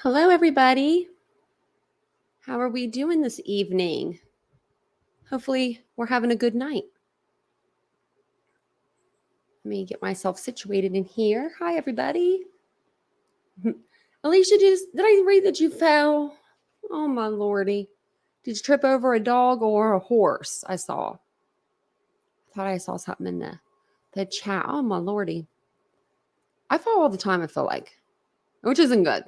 Hello, everybody. How are we doing this evening? Hopefully, we're having a good night. Let me get myself situated in here. Hi, everybody. Alicia, did I read that you fell? Oh, my lordy. Did you trip over a dog or a horse? I thought I saw something in the chat. Oh, my lordy. I fall all the time, I feel like, which isn't good.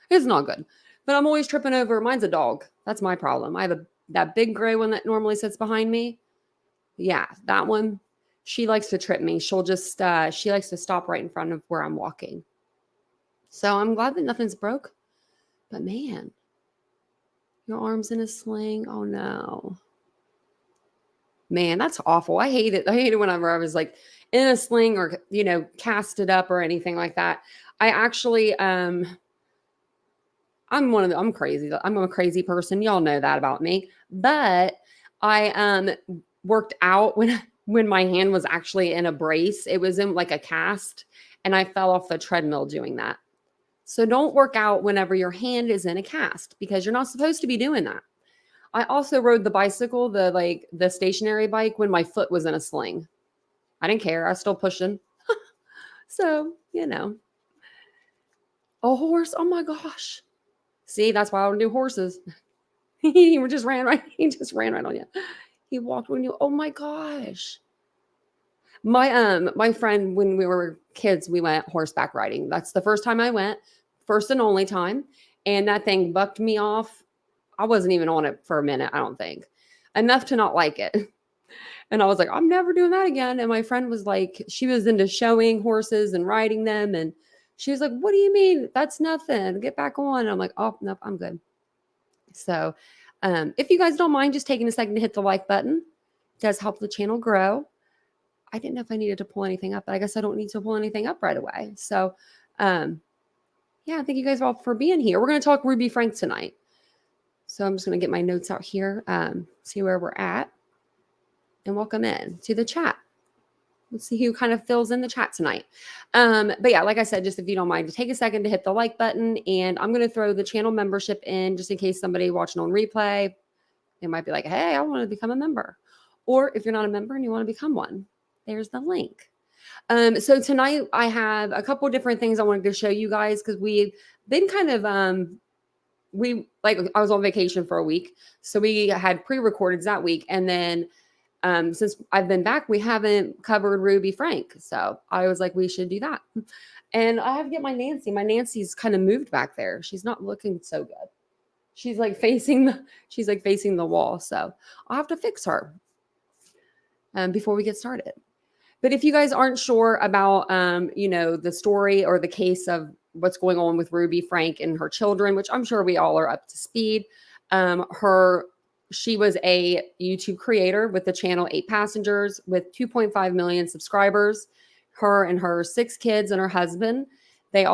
It's not good. But I'm always tripping over. Mine's a dog. That's my problem. I have that big gray one that normally sits behind me. Yeah, that one. She likes to trip me. She'll just, she likes to stop right in front of where I'm walking. So I'm glad that nothing's broke. But man, your arm's in a sling. Oh no. Man, that's awful. I hate it. I hate it whenever I was like in a sling or, casted up or anything like that. I actually, I'm crazy. I'm a crazy person. Y'all know that about me. But I worked out when my hand was actually in a brace. It was in like a cast, and I fell off the treadmill doing that. So don't work out whenever your hand is in a cast because you're not supposed to be doing that. I also rode the bicycle, the stationary bike, when my foot was in a sling. I didn't care. I was still pushing. So, a horse. Oh my gosh. See, that's why I don't do horses. He just ran right on you. He walked on you. Oh my gosh. My friend, when we were kids, we went horseback riding. That's the first time I went, first and only time. And that thing bucked me off. I wasn't even on it for a minute, I don't think. Enough to not like it. And I was like, I'm never doing that again. And my friend was like, she was into showing horses and riding them. And she was like, what do you mean? That's nothing. Get back on. And I'm like, oh, nope, I'm good. So if you guys don't mind just taking a second to hit the like button, it does help the channel grow. I didn't know if I needed to pull anything up, but I guess I don't need to pull anything up right away. So yeah, thank you guys all for being here. We're going to talk Ruby Franke tonight. So I'm just going to get my notes out here, see where we're at, and welcome in to the chat. Let's see who kind of fills in the chat tonight. But yeah, like I said, just if you don't mind, to take a second to hit the like button, and I'm going to throw the channel membership in just in case somebody watching on replay, they might be like, hey, I want to become a member. Or if you're not a member and you want to become one, there's the link. So tonight I have a couple different things I wanted to show you guys because we've been kind of, I was on vacation for a week. So we had pre-recorded that week. And then since I've been back, we haven't covered Ruby Franke. So I was like, we should do that. And I have to get my Nancy. My Nancy's kind of moved back there. She's not looking so good. She's like facing the wall. So I'll have to fix her before we get started. But if you guys aren't sure about, the story or the case of what's going on with Ruby Franke and her children, which I'm sure we all are up to speed, she was a YouTube creator with the channel 8 Passengers with 2.5 million subscribers. Her and her 6 kids and her husband, they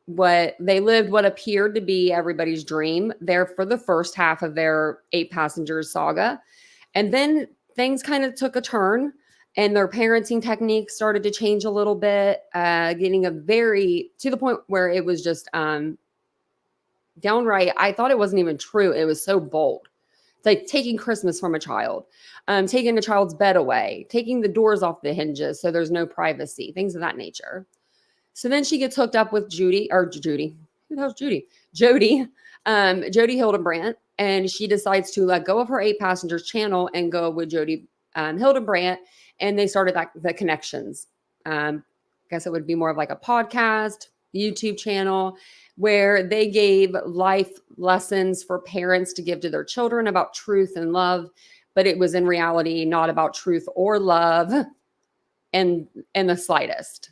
lived what appeared to be everybody's dream there for the first half of their 8 Passengers saga. And then things kind of took a turn and their parenting techniques started to change a little bit, getting to the point where it was just downright, I thought it wasn't even true. It was so bold. It's like taking Christmas from a child, taking a child's bed away, taking the doors off the hinges so there's no privacy, things of that nature. So then she gets hooked up with Jody Hildebrandt, and she decides to let go of her 8 Passengers channel and go with Jody Hildebrandt, and they started the connections. I guess it would be more of like a podcast, YouTube channel, where they gave life lessons for parents to give to their children about truth and love, but it was in reality not about truth or love in the slightest.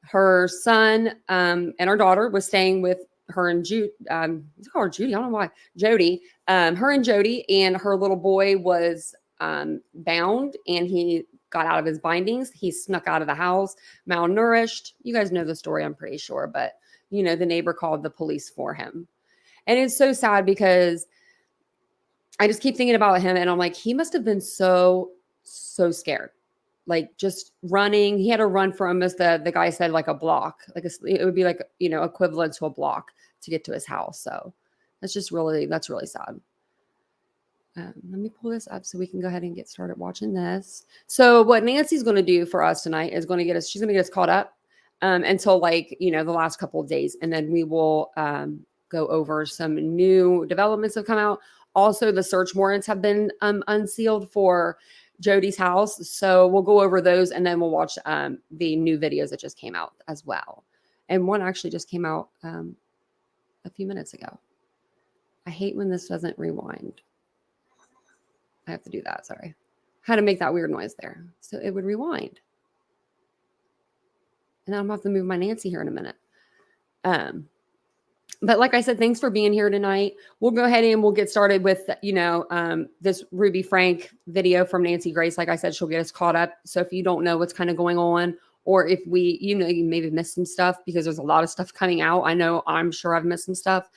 Her son and her daughter was staying with her and Judy. I call her Judy. I don't know why. Jody. Her and Jody, and her little boy was bound, and he got out of his bindings. He snuck out of the house, malnourished. You guys know the story, I'm pretty sure. But, the neighbor called the police for him. And it's so sad because I just keep thinking about him, and I'm like, he must have been so, so scared. like just running. He had to run for almost the guy said like a block, like it would be like, you know, equivalent to a block to get to his house. So that's really sad. Let me pull this up so we can go ahead and get started watching this. So what Nancy's going to do for us tonight is she's going to get us caught up until like, you know, the last couple of days. And then we will go over some new developments that have come out. Also, the search warrants have been unsealed for Jody's house. So we'll go over those and then we'll watch the new videos that just came out as well. And one actually just came out a few minutes ago. I hate when this doesn't rewind. I have to do that. Sorry. How to make that weird noise there. So it would rewind. And then I'm going to have to move my Nancy here in a minute. But like I said, thanks for being here tonight. We'll go ahead and we'll get started with, you know, this Ruby Franke video from Nancy Grace. Like I said, she'll get us caught up. So if you don't know what's kind of going on, or if you maybe missed some stuff because there's a lot of stuff coming out. I'm sure I've missed some stuff.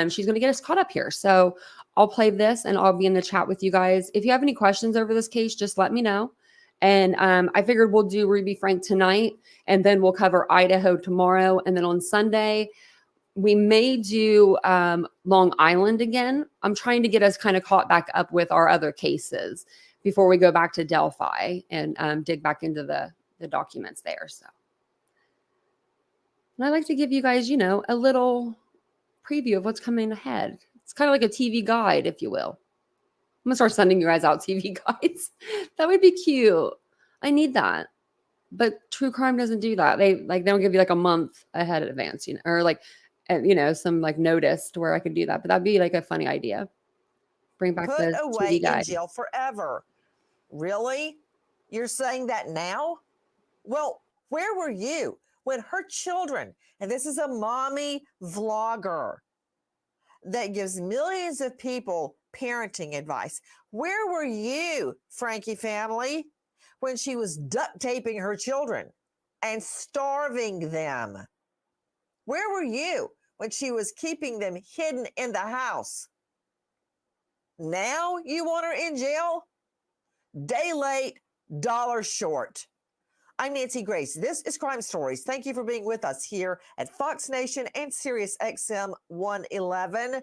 She's going to get us caught up here. So I'll play this and I'll be in the chat with you guys. If you have any questions over this case, just let me know. And I figured we'll do Ruby Franke tonight and then we'll cover Idaho tomorrow. And then on Sunday, we may do Long Island again. I'm trying to get us kind of caught back up with our other cases before we go back to Delphi and dig back into the documents there. So, and I like to give you guys, you know, a little preview of what's coming ahead. It's kind of like a TV guide, if you will. I'm gonna start sending you guys out TV guides. That would be cute. I need that. But true crime doesn't do that. They don't give you like a month ahead in advance, you know, or like, you know, some like notice to where I could do that. But that'd be like a funny idea. Bring back Put the away TV guide. in jail forever. Really? You're saying that now? Well, where were you when her children, and this is a mommy vlogger that gives millions of people parenting advice. Where were you, Franke family, when she was duct taping her children and starving them? Where were you when she was keeping them hidden in the house? Now you want her in jail? Day late, dollar short. I'm Nancy Grace. This is Crime Stories. Thank you for being with us here at Fox Nation and Sirius XM 111.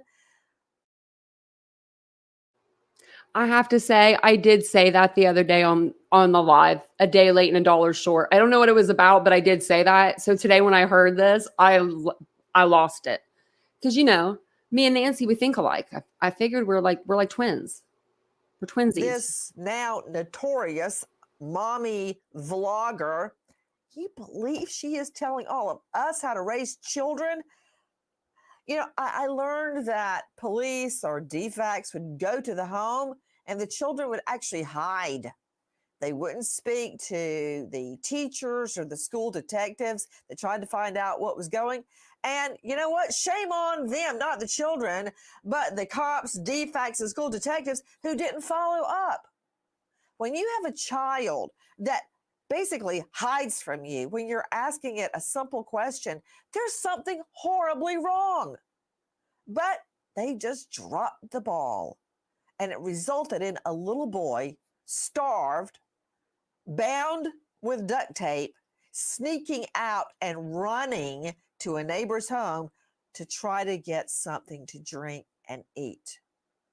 I have to say, I did say that the other day on the live, a day late and a dollar short. I don't know what it was about, but I did say that. So today when I heard this, I lost it. Because, you know, me and Nancy, we think alike. I figured we're like twins. We're twinsies. This now notorious mommy vlogger, you believe she is telling all of us how to raise children? You know, I learned that police or DFACS would go to the home and the children would actually hide. They wouldn't speak to the teachers or the school detectives that tried to find out what was going. And you know what? Shame on them, not the children, but the cops, DFACS, and school detectives who didn't follow up. When you have a child that basically hides from you when you're asking it a simple question, there's something horribly wrong. But they just dropped the ball. And it resulted in a little boy starved, bound with duct tape, sneaking out and running to a neighbor's home to try to get something to drink and eat.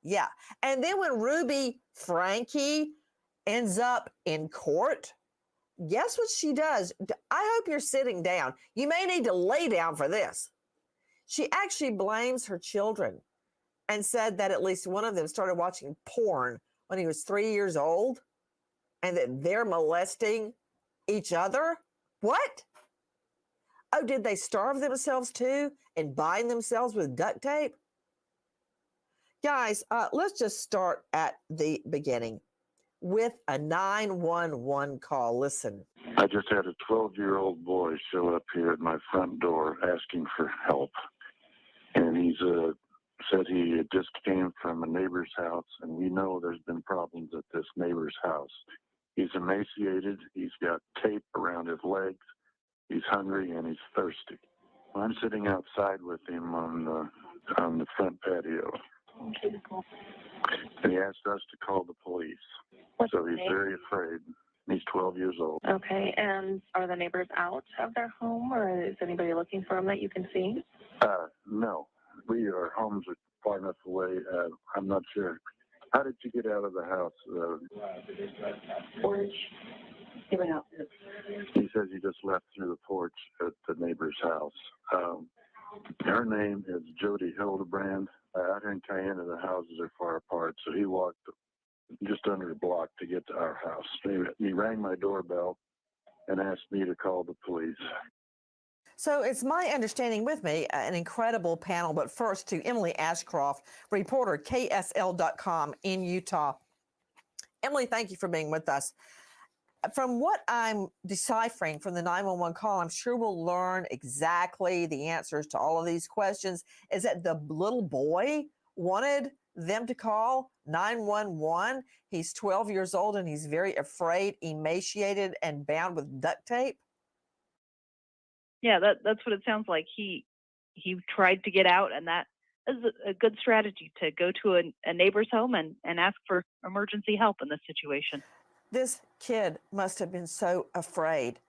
Yeah. And then when Ruby Franke ends up in court, guess what she does? I hope you're sitting down. You may need to lay down for this. She actually blames her children and said that at least one of them started watching porn when he was 3 years old and that they're molesting each other. What? Oh, did they starve themselves too and bind themselves with duct tape? Guys, let's just start at the beginning with a 911 call. Listen. I just had a 12-year-old boy show up here at my front door asking for help. And he's said he just came from a neighbor's house, and we know there's been problems at this neighbor's house. He's emaciated. He's got tape around his legs. He's hungry, and he's thirsty. I'm sitting outside with him on the front patio. And he asked us to call the police. So he's very afraid. and he's 12 years old. Okay, and are the neighbors out of their home, or is anybody looking for them that you can see? No, our homes are far enough away. I'm not sure. How did you get out of the house? Porch. He went out. He says he just left through the porch at the neighbor's house. Her name is Jodi Hildebrandt. Out here in Cayenne, the houses are far apart, so he walked just under a block to get to our house. He rang my doorbell and asked me to call the police. So it's my understanding with me, an incredible panel, but first to Emily Ashcroft, reporter, KSL.com in Utah. Emily, thank you for being with us. From what I'm deciphering from the 911 call, I'm sure we'll learn exactly the answers to all of these questions, is that the little boy wanted them to call 911. He's 12 years old and he's very afraid, emaciated, and bound with duct tape. Yeah, that's what it sounds like. He tried to get out, and that is a good strategy, to go to a neighbor's home and ask for emergency help in this situation. This kid must have been so afraid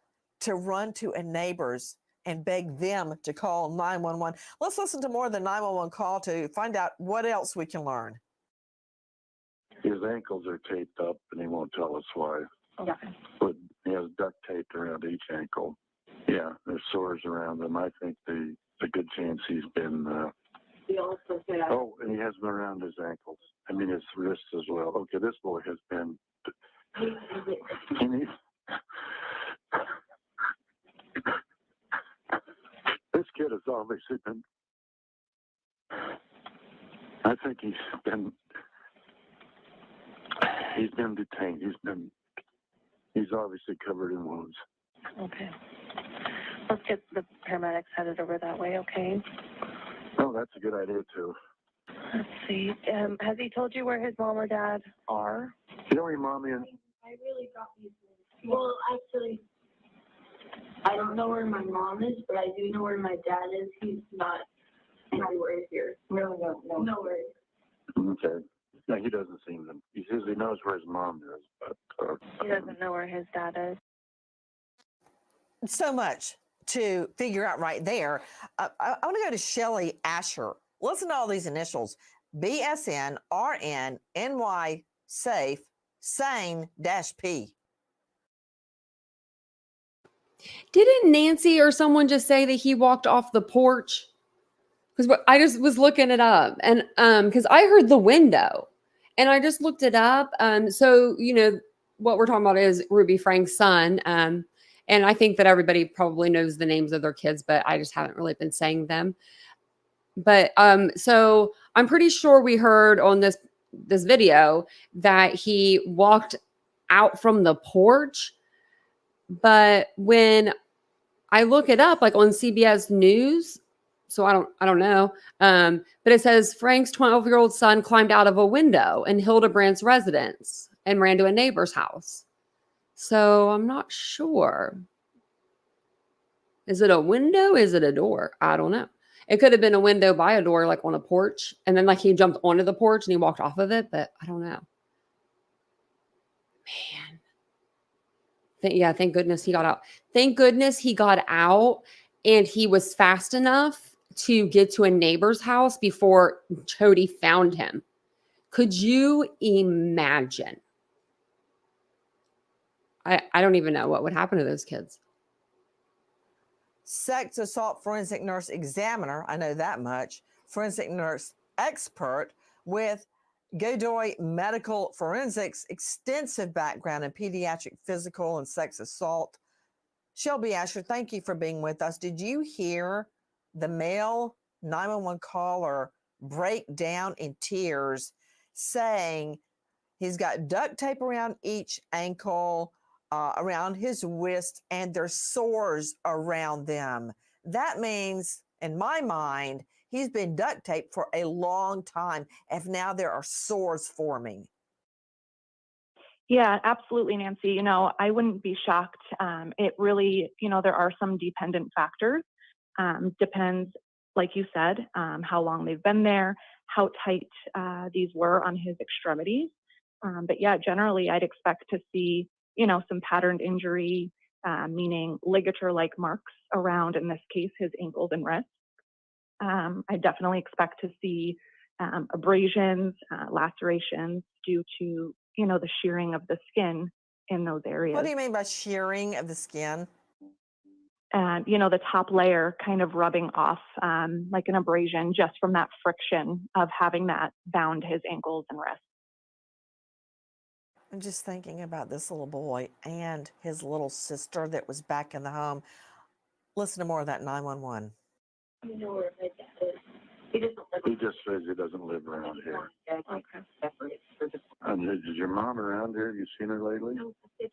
to run to a neighbor's and beg them to call 911. Let's listen to more of the 911 call to find out what else we can learn. His ankles are taped up, and he won't tell us why. Okay. But he has duct taped around each ankle. Yeah, there's sores around them. I think there's a good chance he's been. He also said. Oh, and he has them around his ankles. I mean, his wrists as well. Okay, this boy has been. He needs. This kid has obviously been. I think he's been detained. He's obviously covered in wounds. Okay. Let's get the paramedics headed over that way, okay? Oh, that's a good idea, too. Let's see. Has he told you where his mom or dad are? You know where your mommy and... I really got these things. Well, actually, I don't know where my mom is, but I do know where my dad is. He's not anywhere here. Really, no. Nowhere. Okay. No, he doesn't seem to. He says he knows where his mom is, but... He doesn't know where his dad is. So much to figure out right there. I want to go to Shelley Asher. Listen to all these initials: BSN, RN, NY, SAFE, SANE-P. Didn't Nancy or someone just say that he walked off the porch? Because I just was looking it up, and because I heard the window, and I just looked it up. So you know what we're talking about is Ruby Franke's son. And I think that everybody probably knows the names of their kids, but I just haven't really been saying them. But so I'm pretty sure we heard on this video that he walked out from the porch. But when I look it up, like on CBS News, so I don't know, but it says Frank's 12-year-old son climbed out of a window in Hildebrandt's residence and ran to a neighbor's house. So I'm not sure. Is it a window? Is it a door? I don't know. It could have been a window by a door, like on a porch. And then like he jumped onto the porch and he walked off of it, but I don't know. Man. Yeah, thank goodness he got out. Thank goodness he got out and he was fast enough to get to a neighbor's house before Jody found him. Could you imagine? I don't even know what would happen to those kids. Sex assault forensic nurse examiner, I know that much, forensic nurse expert with Godoy Medical Forensics, extensive background in pediatric physical and sex assault. Shelby Asher, thank you for being with us. Did you hear the male 911 caller break down in tears saying he's got duct tape around each ankle, around his wrist, and there's sores around them? That means, in my mind, he's been duct taped for a long time, and now there are sores forming. Yeah, absolutely, Nancy. You know, I wouldn't be shocked. It really, you know, there are some dependent factors. Depends, like you said, how long they've been there, how tight these were on his extremities. But yeah, generally, I'd expect to see some patterned injury, meaning ligature-like marks around, in this case, his ankles and wrists. I definitely expect to see abrasions, lacerations due to, the shearing of the skin in those areas. What do you mean by shearing of the skin? The top layer kind of rubbing off like an abrasion just from that friction of having that bound his ankles and wrists. I'm just thinking about this little boy and his little sister that was back in the home. Listen to more of that 911. I know where my dad is. He doesn't live. He just says he doesn't live around here. Okay. And is your mom around here? Have you seen her lately? No, 50%.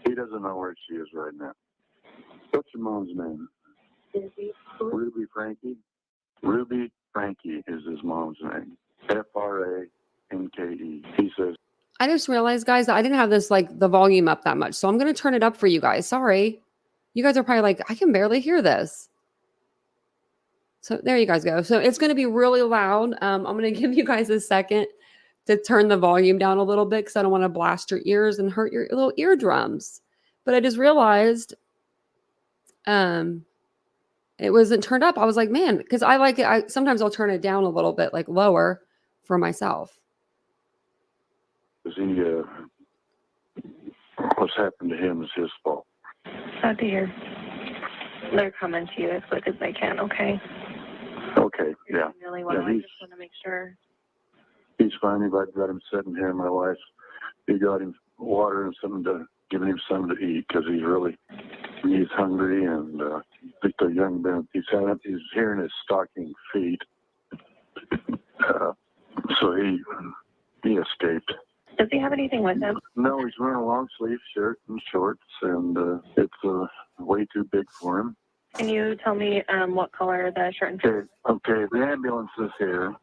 He doesn't know where she is right now. What's your mom's name? Ruby Franke? Ruby Franke is his mom's name. Franke. He says, I just realized, guys, that I didn't have this like the volume up that much. So I'm going to turn it up for you guys. Sorry. You guys are probably like, I can barely hear this. So there you guys go. So it's going to be really loud. I'm going to give you guys a second to turn the volume down a little bit because I don't want to blast your ears and hurt your little eardrums. But I just realized it wasn't turned up. I was like, man, because I like it. Sometimes I'll turn it down a little bit, like lower for myself. what's happened to him is his fault. Sad to hear. They're coming to you as quick as they can, okay? Okay, You're yeah. doing really well. Yeah, I just want to make sure. He's fine. I've got him sitting here. My wife, he got him water and giving him something to eat because he's hungry, and I think the young man, he's hearing his stocking feet. So he escaped. Does he have anything with him? No, he's wearing a long sleeve shirt and shorts, and it's way too big for him. Can you tell me what color the shirt and shirt? Okay, the ambulance is here.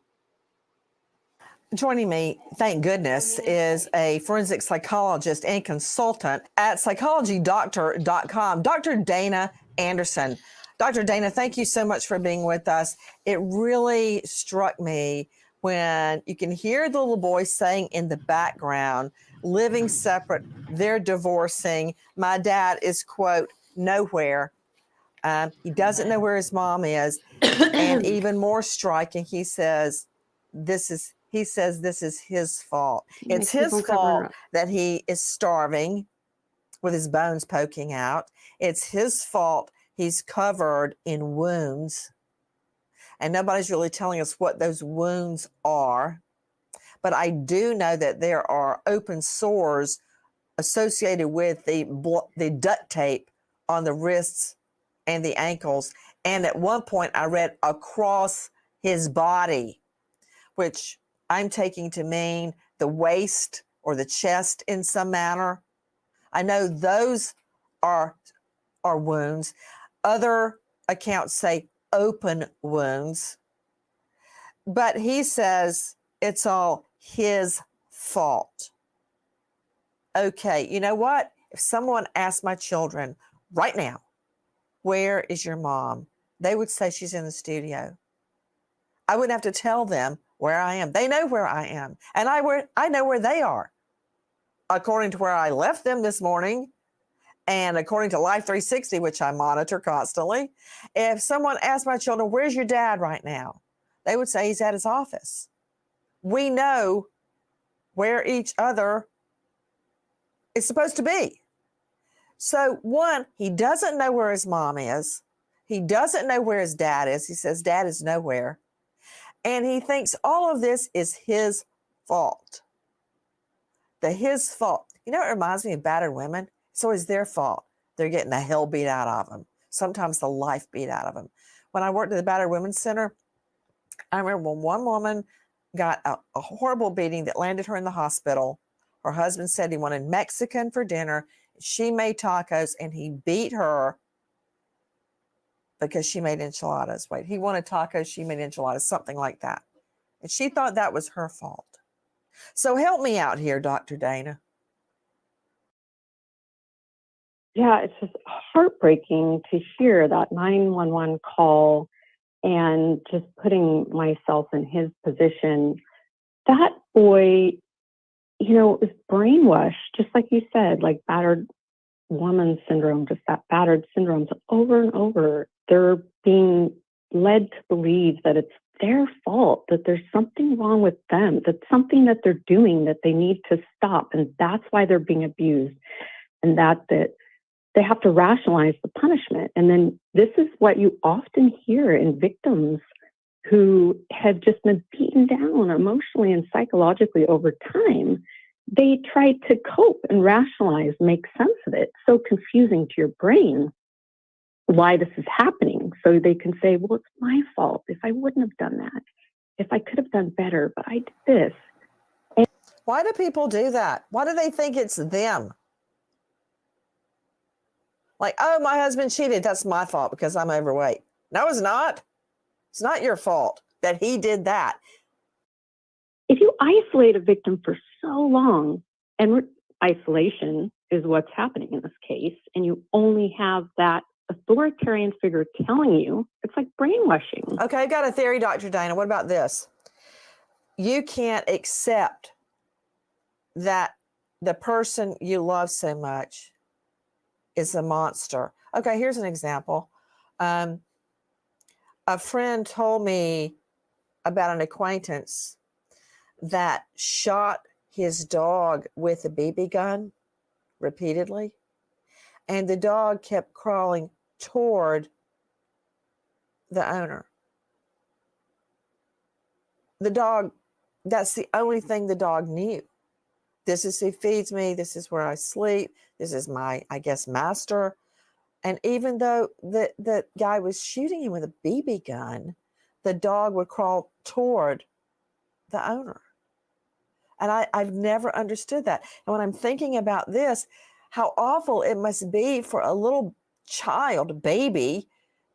Joining me, thank goodness, is a forensic psychologist and consultant at psychologydoctor.com, Dr. Dana Anderson. Dr. Dana, thank you so much for being with us. It really struck me when you can hear the little boy saying in the background, living separate, they're divorcing. My dad is, quote, nowhere. He doesn't know where his mom is. And even more striking, he says this is his fault. It's his fault that he is starving with his bones poking out. It's his fault he's covered in wounds. And nobody's really telling us what those wounds are. But I do know that there are open sores associated with the duct tape on the wrists and the ankles. And at one point I read across his body, which I'm taking to mean the waist or the chest in some manner. I know those are wounds. Other accounts say open wounds. But he says it's all his fault. Okay, you know what? If someone asked my children right now, where is your mom? They would say she's in the studio. I wouldn't have to tell them where I am. They know where I am. And I know where they are. According to where I left them this morning, and according to Life 360, which I monitor constantly, if someone asked my children, where's your dad right now? They would say he's at his office. We know where each other is supposed to be. So one, he doesn't know where his mom is. He doesn't know where his dad is. He says dad is nowhere. And he thinks all of this is his fault. His fault. You know, it reminds me of battered women. It's always their fault. They're getting the hell beat out of them. Sometimes the life beat out of them. When I worked at the Battered Women's Center, I remember when one woman got a horrible beating that landed her in the hospital. Her husband said he wanted Mexican for dinner. She made tacos, and he beat her because she made enchiladas. Wait, he wanted tacos, she made enchiladas, something like that. And she thought that was her fault. So help me out here, Dr. Dana. Yeah, it's just heartbreaking to hear that 911 call and just putting myself in his position. That boy you know, it was brainwashed, just like you said, like battered woman syndrome, just that battered syndrome. So over and over, they're being led to believe that it's their fault, that there's something wrong with them, that something that they're doing that they need to stop. And that's why they're being abused. And that they have to rationalize the punishment. And then this is what you often hear in victims who have just been beaten down emotionally and psychologically over time. They try to cope and rationalize, make sense of it. So confusing to your brain why this is happening. So they can say, well, it's my fault. If I wouldn't have done that, if I could have done better, but I did this. And Why do people do that? Why do they think it's them? Like, oh, my husband cheated. That's my fault because I'm overweight. No, it's not. It's not your fault that he did that. if you isolate a victim for so long, and isolation is what's happening in this case, and you only have that authoritarian figure telling you, it's like brainwashing. Okay, I got a theory, Dr. Dana. What about this? You can't accept that the person you love so much is a monster. Okay, here's an example. A friend told me about an acquaintance that shot his dog with a BB gun repeatedly, and the dog kept crawling toward the owner. The dog, that's the only thing the dog knew. This is who feeds me. This is where I sleep. This is my, I guess, master. And even though the guy was shooting him with a BB gun, the dog would crawl toward the owner. And I've never understood that. And when I'm thinking about this, how awful it must be for a little child, a baby,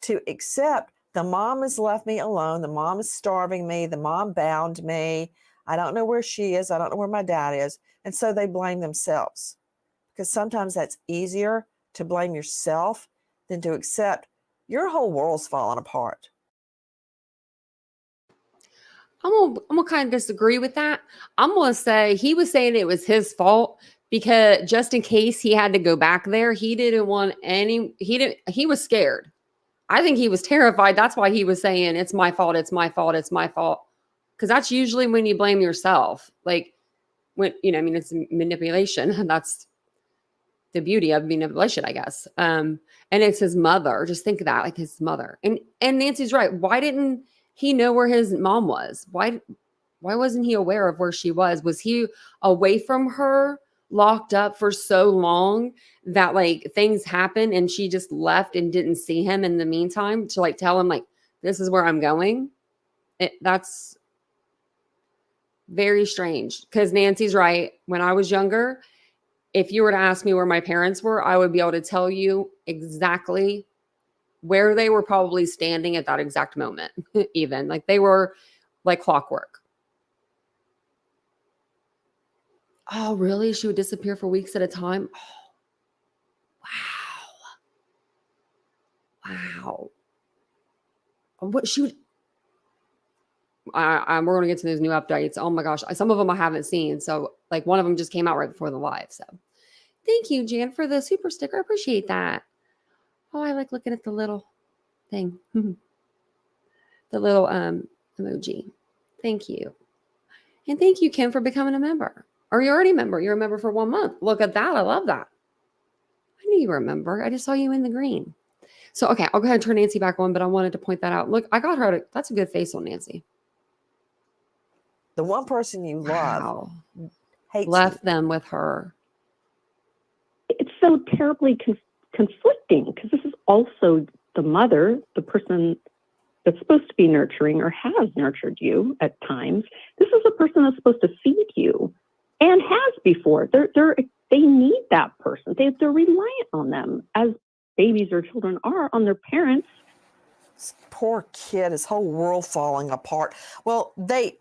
to accept the mom has left me alone. The mom is starving me. The mom bound me. I don't know where she is. I don't know where my dad is. And so they blame themselves, because sometimes that's easier to blame yourself than to accept your whole world's falling apart. I'm gonna kind of disagree with that. I'm gonna say he was saying it was his fault because just in case he had to go back there, he didn't want any. He was scared. I think he was terrified. That's why he was saying it's my fault. It's my fault. It's my fault. Because that's usually when you blame yourself. Like when I mean, it's manipulation. That's the beauty of manipulation, I guess. And it's his mother. Just think of that, like his mother. And Nancy's right. Why didn't he know where his mom was? Why wasn't he aware of where she was? Was he away from her, locked up for so long that like things happened and she just left and didn't see him in the meantime to like tell him like, this is where I'm going? That's very strange, because Nancy's right. When I was younger, if you were to ask me where my parents were, I would be able to tell you exactly where they were probably standing at that exact moment. Even like they were like clockwork. Oh, really? She would disappear for weeks at a time? Oh, wow. What she would. We're going to get to those new updates. Oh my gosh. Some of them I haven't seen. So like one of them just came out right before the live. So thank you, Jan, for the super sticker. I appreciate that. Oh, I like looking at the little thing. The little emoji. Thank you. And thank you, Kim, for becoming a member. Or you're already a member. You're a member for 1 month. Look at that. I love that. I knew you were a member. I just saw you in the green. So, okay, I'll go ahead and turn Nancy back on, but I wanted to point that out. Look, I got her. That's a good face on Nancy. The one person you love hates left you. them with her. It's so terribly conflicting, because this is also the mother, the person that's supposed to be nurturing or has nurtured you at times. This is a person that's supposed to feed you and has before. They need that person. They're reliant on them, as babies or children are on their parents. This poor kid, his whole world falling apart. Well, the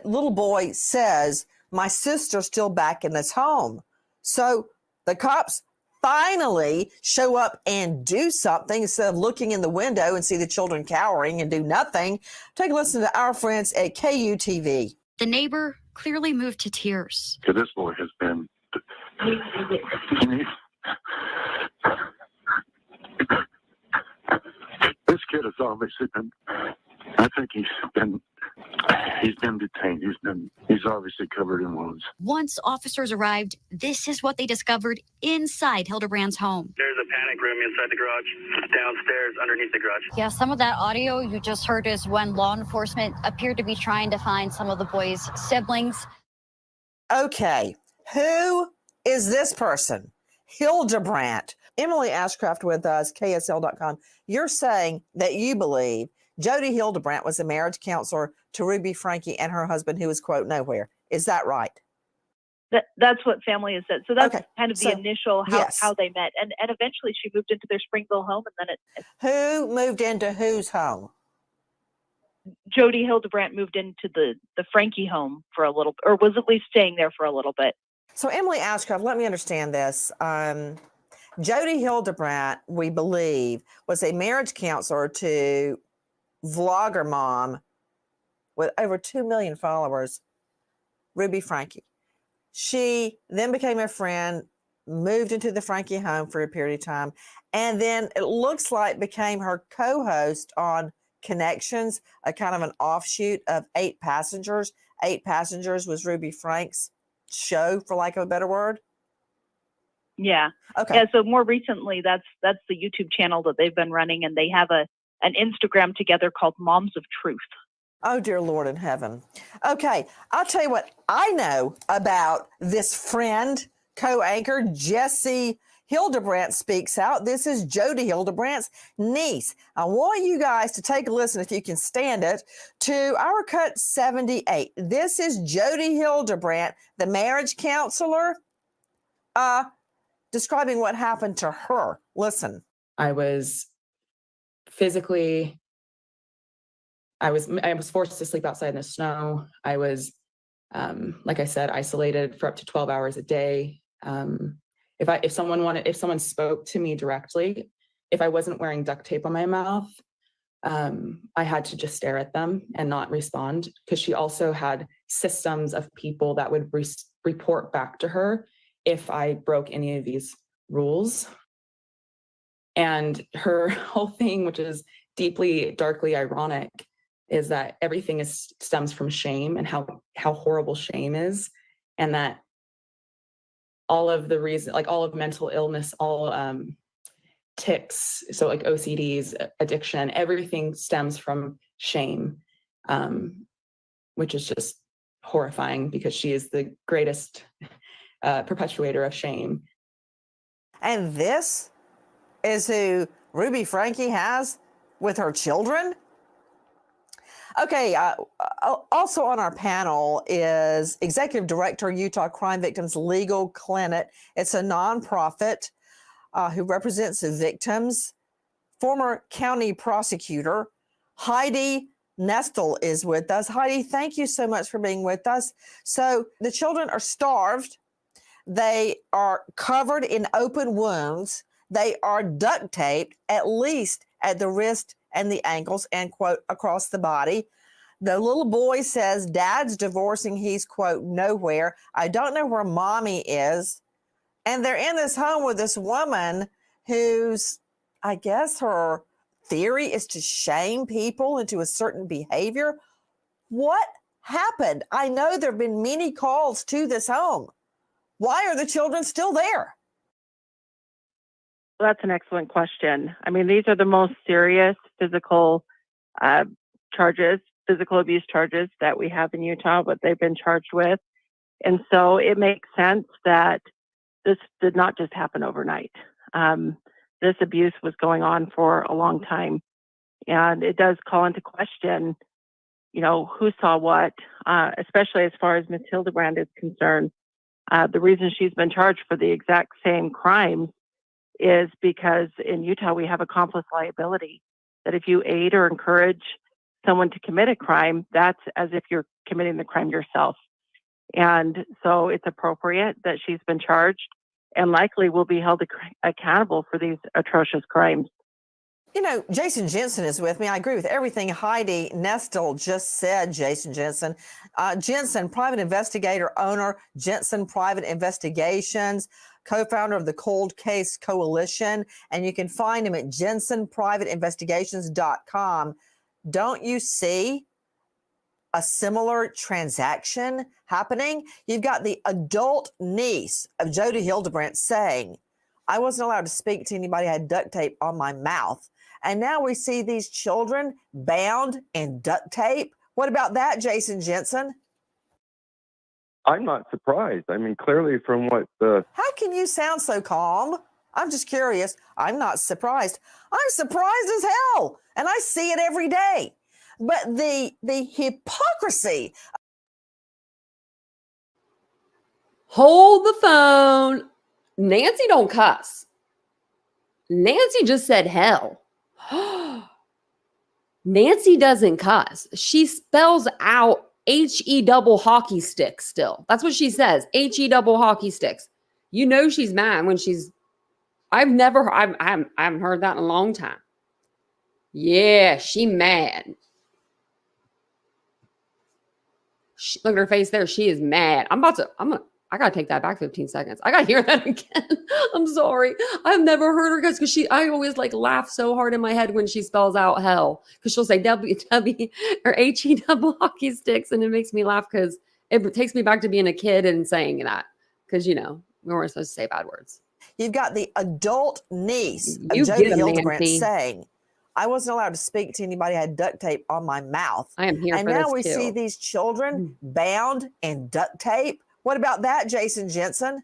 little boy says, my sister's still back in this home. So the cops finally show up and do something instead of looking in the window and see the children cowering and do nothing. Take a listen to our friends at KUTV. The neighbor clearly moved to tears. This boy has been. This kid has obviously been. I think he's been detained. He's obviously covered in wounds. Once officers arrived, this is what they discovered inside Hildebrandt's home. There's a panic room inside the garage, downstairs underneath the garage. Yeah, some of that audio you just heard is when law enforcement appeared to be trying to find some of the boys' siblings. Okay, who is this person? Hildebrandt. Emily Ashcraft with us, KSL.com. You're saying that you believe Jodi Hildebrandt was a marriage counselor to Ruby Franke and her husband, who was, quote, nowhere. Is that right? That's what family has said. So that's Okay. kind of the initial yes. how they met. And eventually she moved into their Springville home. And then Who moved into whose home? Jodi Hildebrandt moved into the Franke home for a little, or was at least staying there for a little bit. So Emily Ashcraft, let me understand this. Jodi Hildebrandt, we believe, was a marriage counselor to vlogger mom with over 2 million followers, Ruby Franke. She then became a friend, moved into the Franke home for a period of time, and then it looks like became her co-host on Connections, a kind of an offshoot of 8 Passengers. 8 Passengers was Ruby Franke's show, for lack of a better word. Yeah. Okay. Yeah. So more recently, that's the YouTube channel that they've been running, and they have an Instagram together called Moms of Truth. Oh, dear Lord in heaven. Okay, I'll tell you what I know about this friend, co-anchor, Jessie Hildebrandt speaks out. This is Jodi Hildebrandt's niece. I want you guys to take a listen, if you can stand it, to our cut 78. This is Jodi Hildebrandt, the marriage counselor, describing what happened to her. Listen. I was forced to sleep outside in the snow. I was, like I said, isolated for up to 12 hours a day. If someone spoke to me directly, if I wasn't wearing duct tape on my mouth, I had to just stare at them and not respond, because she also had systems of people that would report back to her if I broke any of these rules. And her whole thing, which is deeply, darkly ironic, is that everything stems from shame, and how horrible shame is, and that all of the reason, like all of mental illness, all tics, so like OCDs, addiction, everything stems from shame, which is just horrifying, because she is the greatest perpetuator of shame. And this is who Ruby Franke has with her children? Okay, also on our panel is Executive Director, Utah Crime Victims Legal Clinic. It's a nonprofit who represents the victims. Former county prosecutor Heidi Nestle is with us. Heidi, thank you so much for being with us. So the children are starved. They are covered in open wounds. They are duct taped, at least at the wrist and the ankles, and, quote, across the body. The little boy says dad's divorcing. He's, quote, nowhere. I don't know where mommy is. And they're in this home with this woman who's, I guess her theory is to shame people into a certain behavior. What happened? I know there have been many calls to this home. Why are the children still there? Well, that's an excellent question. I mean, these are the most serious physical charges, physical abuse charges that we have in Utah, what they've been charged with. And so it makes sense that this did not just happen overnight. This abuse was going on for a long time. And it does call into question, you know, who saw what, especially as far as Ms. Hildebrandt is concerned. The reason she's been charged for the exact same crimes is because in Utah, we have accomplice liability, that if you aid or encourage someone to commit a crime, that's as if you're committing the crime yourself. And so it's appropriate that she's been charged and likely will be held accountable for these atrocious crimes. You know, Jason Jensen is with me. I agree with everything Heidi Nestel just said, Jason Jensen. Jensen, private investigator, owner, Jensen Private Investigations, co-founder of the Cold Case Coalition, and you can find him at jensenprivateinvestigations.com. Don't you see a similar transaction happening? You've got the adult niece of Jody Hildebrandt saying, I wasn't allowed to speak to anybody, I had duct tape on my mouth. And now we see these children bound in duct tape. What about that, Jason Jensen? I'm not surprised. I mean, clearly from what the... How can you sound so calm? I'm just curious. I'm not surprised. I'm surprised as hell. And I see it every day. But the hypocrisy. Hold the phone. Nancy don't cuss. Nancy just said hell. Nancy doesn't cuss. She spells out HE double hockey sticks still. That's what she says. HE double hockey sticks. You know she's mad when she's... I haven't heard that in a long time. Yeah, she mad. Look at her face there. She is mad. I gotta take that back 15 seconds. I gotta hear that again. I'm sorry. I've never heard her because I always like laugh so hard in my head when she spells out hell, because she'll say WW or HE double hockey sticks, and it makes me laugh because it takes me back to being a kid and saying that, because we weren't supposed to say bad words. You've got the adult niece of You Jody get 'em, Hildebrandt Nancy. saying, I wasn't allowed to speak to anybody, I had duct tape on my mouth. I am here and for now this we too. see these children bound in duct tape. What about that, Jason Jensen?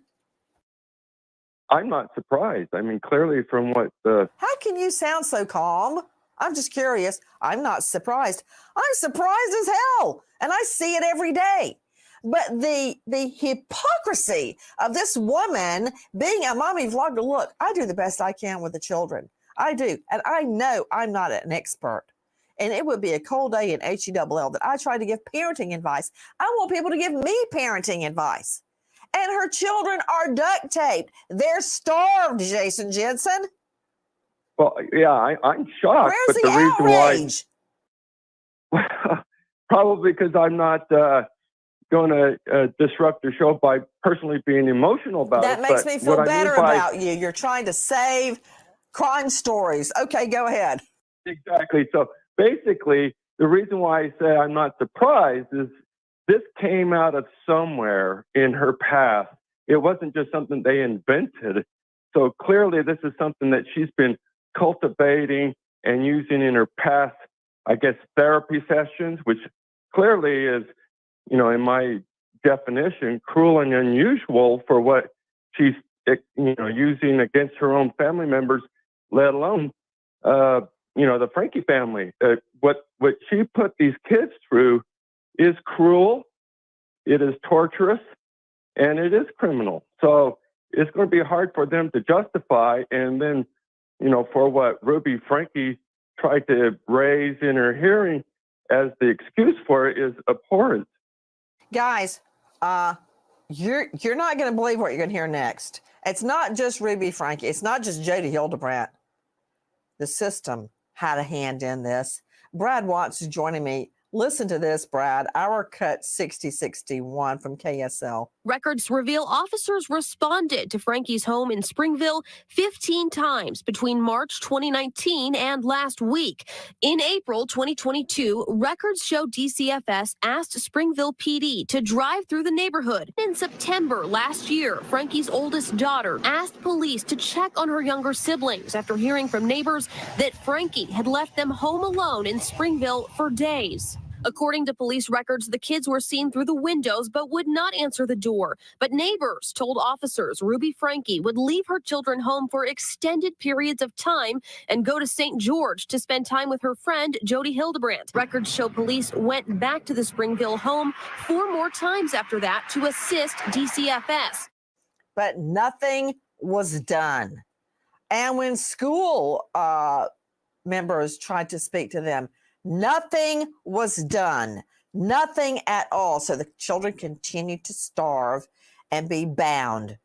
I'm not surprised. I mean, clearly from what the... How can you sound so calm? I'm just curious. I'm not surprised. I'm surprised as hell. And I see it every day. But the hypocrisy of this woman being a mommy vlogger, look, I do the best I can with the children. I do. And I know I'm not an expert. And it would be a cold day in HELL that I try to give parenting advice. I want people to give me parenting advice. And her children are duct taped. They're starved, Jason Jensen. Well, yeah, I'm shocked. Where's but the reason outrage? why... Probably because I'm not going to disrupt the show by personally being emotional about it. That makes me feel better by... about you. You're trying to save crime stories. Okay, go ahead. Exactly. So basically, the reason why I say I'm not surprised is this came out of somewhere in her past. It wasn't just something they invented. So clearly, this is something that she's been cultivating and using in her past, I guess, therapy sessions, which clearly is, in my definition, cruel and unusual for what she's, using against her own family members, let alone, the Franke family. What she put these kids through is cruel, it is torturous, and it is criminal. So it's going to be hard for them to justify. And then, for what Ruby Franke tried to raise in her hearing as the excuse for it is abhorrent. Guys, you're not going to believe what you're going to hear next. It's not just Ruby Franke. It's not just Jodi Hildebrandt. The system had a hand in this. Brad Watts is joining me. Listen to this, Brad. Our cut 6061 from KSL. Records reveal officers responded to Franke's home in Springville 15 times between March 2019 and last week. In April 2022, records show DCFS asked Springville PD to drive through the neighborhood. In September last year, Franke's oldest daughter asked police to check on her younger siblings after hearing from neighbors that Franke had left them home alone in Springville for days. According to police records, the kids were seen through the windows but would not answer the door. But neighbors told officers Ruby Franke would leave her children home for extended periods of time and go to St. George to spend time with her friend, Jodi Hildebrandt. Records show police went back to the Springville home 4 more times after that to assist DCFS. But nothing was done. And when school members tried to speak to them, nothing was done. Nothing at all. So the children continued to starve and be bound.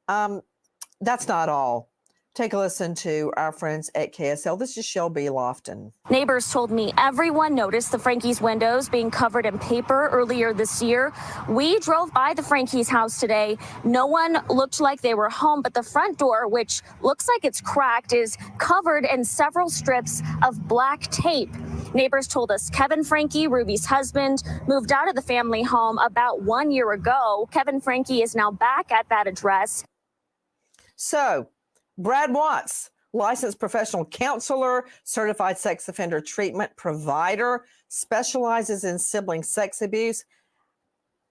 That's not all. Take a listen to our friends at KSL. This is Shelby Lofton. Neighbors told me everyone noticed the Frankie's windows being covered in paper earlier this year. We drove by the Frankie's house today. No one looked like they were home, but the front door, which looks like it's cracked, is covered in several strips of black tape. Neighbors told us Kevin Franke, Ruby's husband, moved out of the family home about 1 year ago. Kevin Franke is now back at that address. So, Brad Watts, licensed professional counselor, certified sex offender treatment provider, specializes in sibling sex abuse.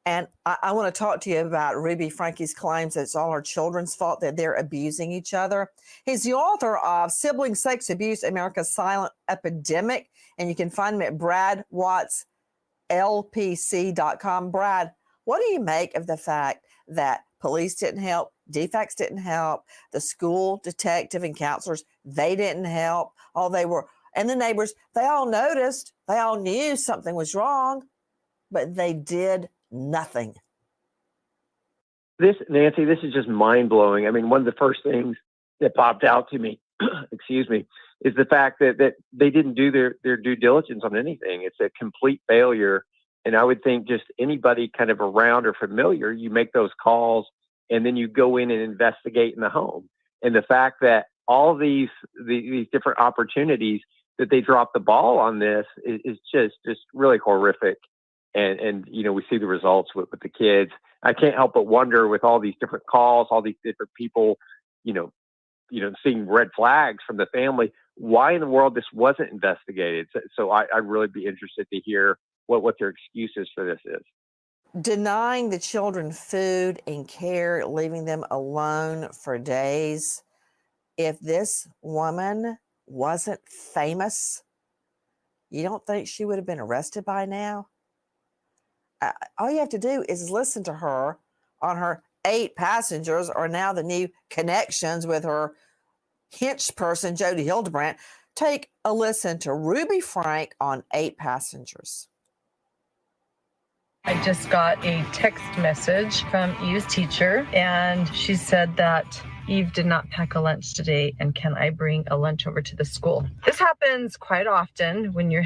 And I want to talk to you about Ruby Franke's claims that it's all her children's fault that they're abusing each other. He's the author of Sibling Sex Abuse, America's Silent Epidemic, and you can find him at bradwattslpc.com. Brad, what do you make of the fact that police didn't help, DFACS didn't help, the school detective and counselors, they didn't help, and the neighbors, they all noticed, they all knew something was wrong, but they did nothing. This, Nancy, this is just mind-blowing. I mean, one of the first things that popped out to me, excuse me, is the fact that they didn't do their due diligence on anything. It's a complete failure. And I would think just anybody kind of around or familiar, you make those calls and then you go in and investigate in the home. And the fact that all these different opportunities that they dropped the ball on this is just really horrific. And you know, we see the results with the kids. I can't help but wonder, with all these different calls, all these different people, you know, seeing red flags from the family, why in the world this wasn't investigated. So I'd really be interested to hear what their excuses for this is. Denying the children food and care, leaving them alone for days. If this woman wasn't famous, you don't think she would have been arrested by now? All you have to do is listen to her on her 8 passengers, or now the new connections with her hench person, Jodi Hildebrandt. Take a listen to Ruby Franke on 8 passengers. I just got a text message from Eve's teacher, and she said that Eve did not pack a lunch today, and can I bring a lunch over to the school? This happens quite often when you're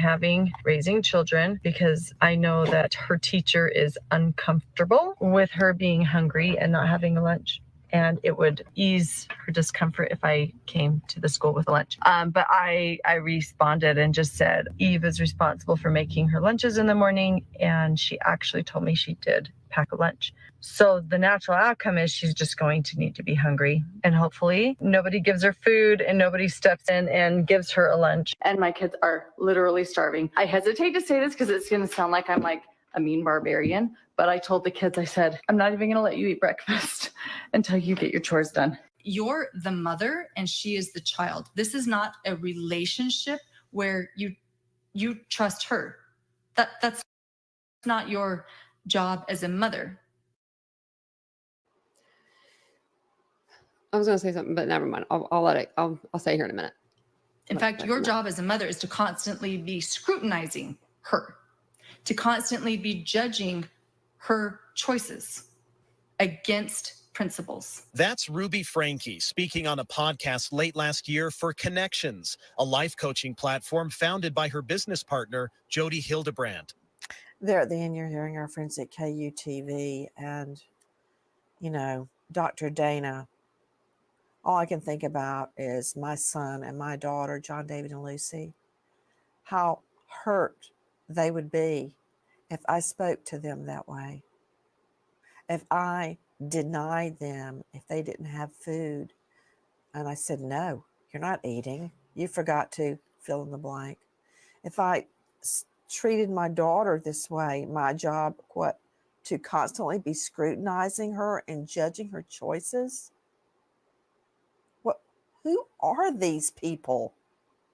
raising children, because I know that her teacher is uncomfortable with her being hungry and not having a lunch. And it would ease her discomfort if I came to the school with a lunch. But I responded and just said, Eve is responsible for making her lunches in the morning, and she actually told me she did pack a lunch. So the natural outcome is she's just going to need to be hungry. And hopefully nobody gives her food and nobody steps in and gives her a lunch. And my kids are literally starving. I hesitate to say this because it's going to sound like I'm like a mean barbarian, but I told the kids, I said, I'm not even going to let you eat breakfast until you get your chores done. You're the mother and she is the child. This is not a relationship where you trust her. That's not your job as a mother. I was going to say something, but never mind. I'll let it. I'll say here in a minute. In fact, your job as a mother is to constantly be scrutinizing her, to constantly be judging her choices against principles. That's Ruby Franke speaking on a podcast late last year for Connections, a life coaching platform founded by her business partner, Jody Hildebrandt. There at the end, you're hearing our friends at KUTV, and, you know, Dr. Dana, all I can think about is my son and my daughter, John David and Lucy, how hurt they would be if I spoke to them that way. If I denied them, if they didn't have food, and I said, no, you're not eating. You forgot to fill in the blank. If I treated my daughter this way, my job, to constantly be scrutinizing her and judging her choices? Who are these people?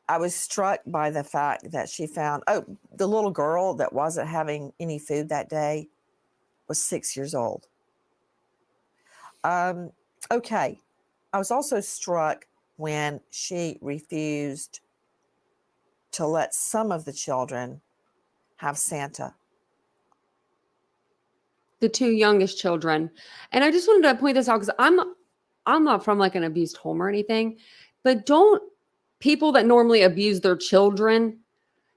I was struck by the fact that she found, the little girl that wasn't having any food that day was 6 years old. Okay. I was also struck when she refused to let some of the children have Santa. The 2 youngest children. And I just wanted to point this out because I'm not from like an abused home or anything, but don't people that normally abuse their children,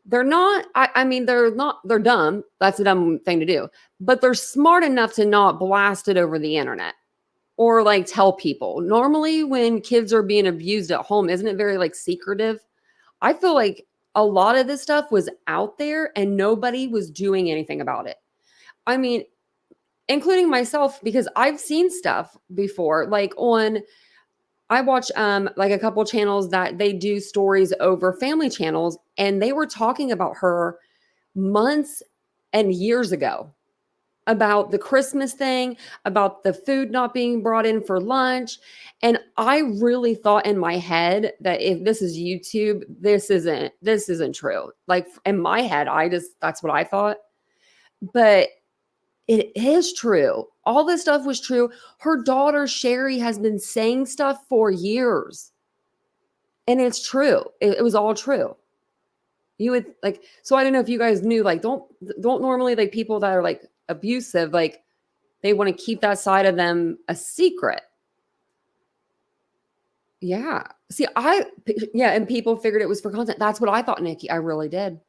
they're not, I mean, they're dumb. That's a dumb thing to do, but they're smart enough to not blast it over the internet or like tell people. Normally when kids are being abused at home, isn't it very like secretive? I feel like a lot of this stuff was out there and nobody was doing anything about it. I mean, including myself, because I've seen stuff before, like I watch like a couple channels that they do stories over family channels, and they were talking about her months and years ago about the Christmas thing, about the food not being brought in for lunch. And I really thought in my head that if this is YouTube, this isn't true. Like in my head, that's what I thought. But it is true. All this stuff was true. Her daughter, Sherry, has been saying stuff for years. And it's true. It was all true. You would like, so I don't know if you guys knew, like, don't normally like people that are like abusive, like they want to keep that side of them a secret. Yeah. See, and people figured it was for content. That's what I thought, Nikki. I really did.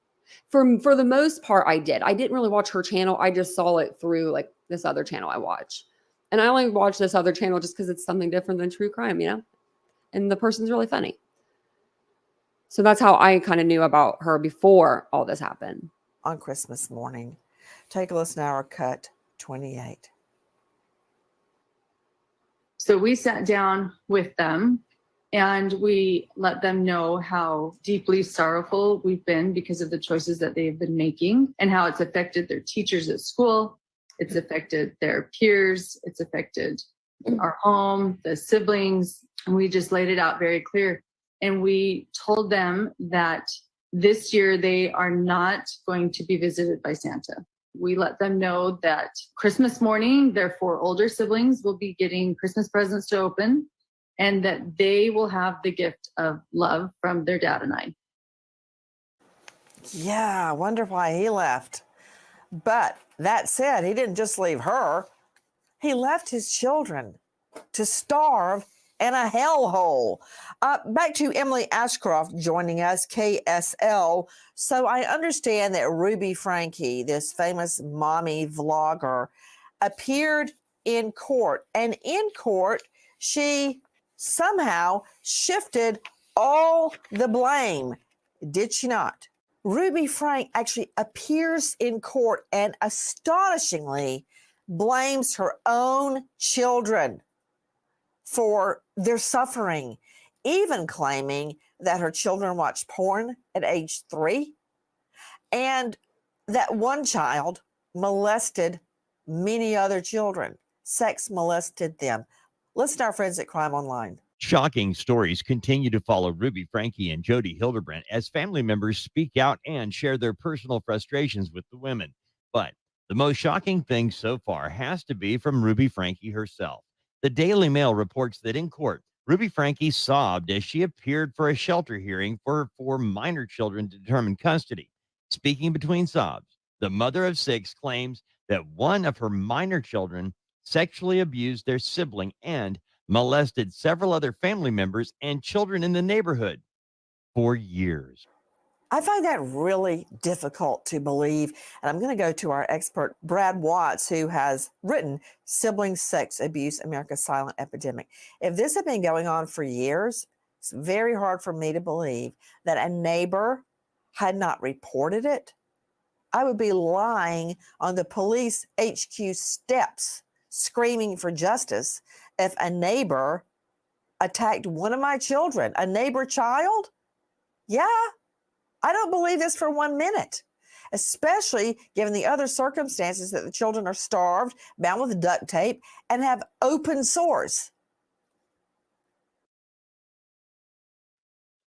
For the most part, I did. I didn't really watch her channel. I just saw it through like this other channel I watch. And I only watch this other channel just because it's something different than true crime, you know? And the person's really funny. So that's how I kind of knew about her before all this happened. On Christmas morning, take a listen to our cut 28. So we sat down with them and we let them know how deeply sorrowful we've been because of the choices that they've been making and how it's affected their teachers at school. It's affected their peers. It's affected our home, the siblings. And we just laid it out very clear. And we told them that this year they are not going to be visited by Santa. We let them know that Christmas morning, their 4 older siblings will be getting Christmas presents to open, and that they will have the gift of love from their dad and I. Yeah, I wonder why he left. But that said, he didn't just leave her. He left his children to starve in a hellhole. Back to Emily Ashcroft joining us, KSL. So I understand that Ruby Franke, this famous mommy vlogger, appeared in court. And in court, she somehow shifted all the blame. Did she not? Ruby Franke actually appears in court and astonishingly blames her own children for their suffering, even claiming that her children watched porn at age 3 and that one child molested many other children, sex molested them. Listen to our friends at Crime Online. Shocking stories continue to follow Ruby Franke and Jody Hildebrandt as family members speak out and share their personal frustrations with the women. But the most shocking thing so far has to be from Ruby Franke herself. The Daily Mail reports that in court, Ruby Franke sobbed as she appeared for a shelter hearing for 4 minor children to determine custody. Speaking between sobs, the mother of 6 claims that one of her minor children sexually abused their sibling and molested several other family members and children in the neighborhood for years. I find that really difficult to believe. And I'm going to go to our expert, Brad Watts, who has written Sibling Sex Abuse, America's Silent Epidemic. If this had been going on for years, it's very hard for me to believe that a neighbor had not reported it. I would be lying on the police HQ steps screaming for justice if a neighbor attacked one of my children, a neighbor child. Yeah. I don't believe this for 1 minute, especially given the other circumstances that the children are starved, bound with duct tape, and have open sores.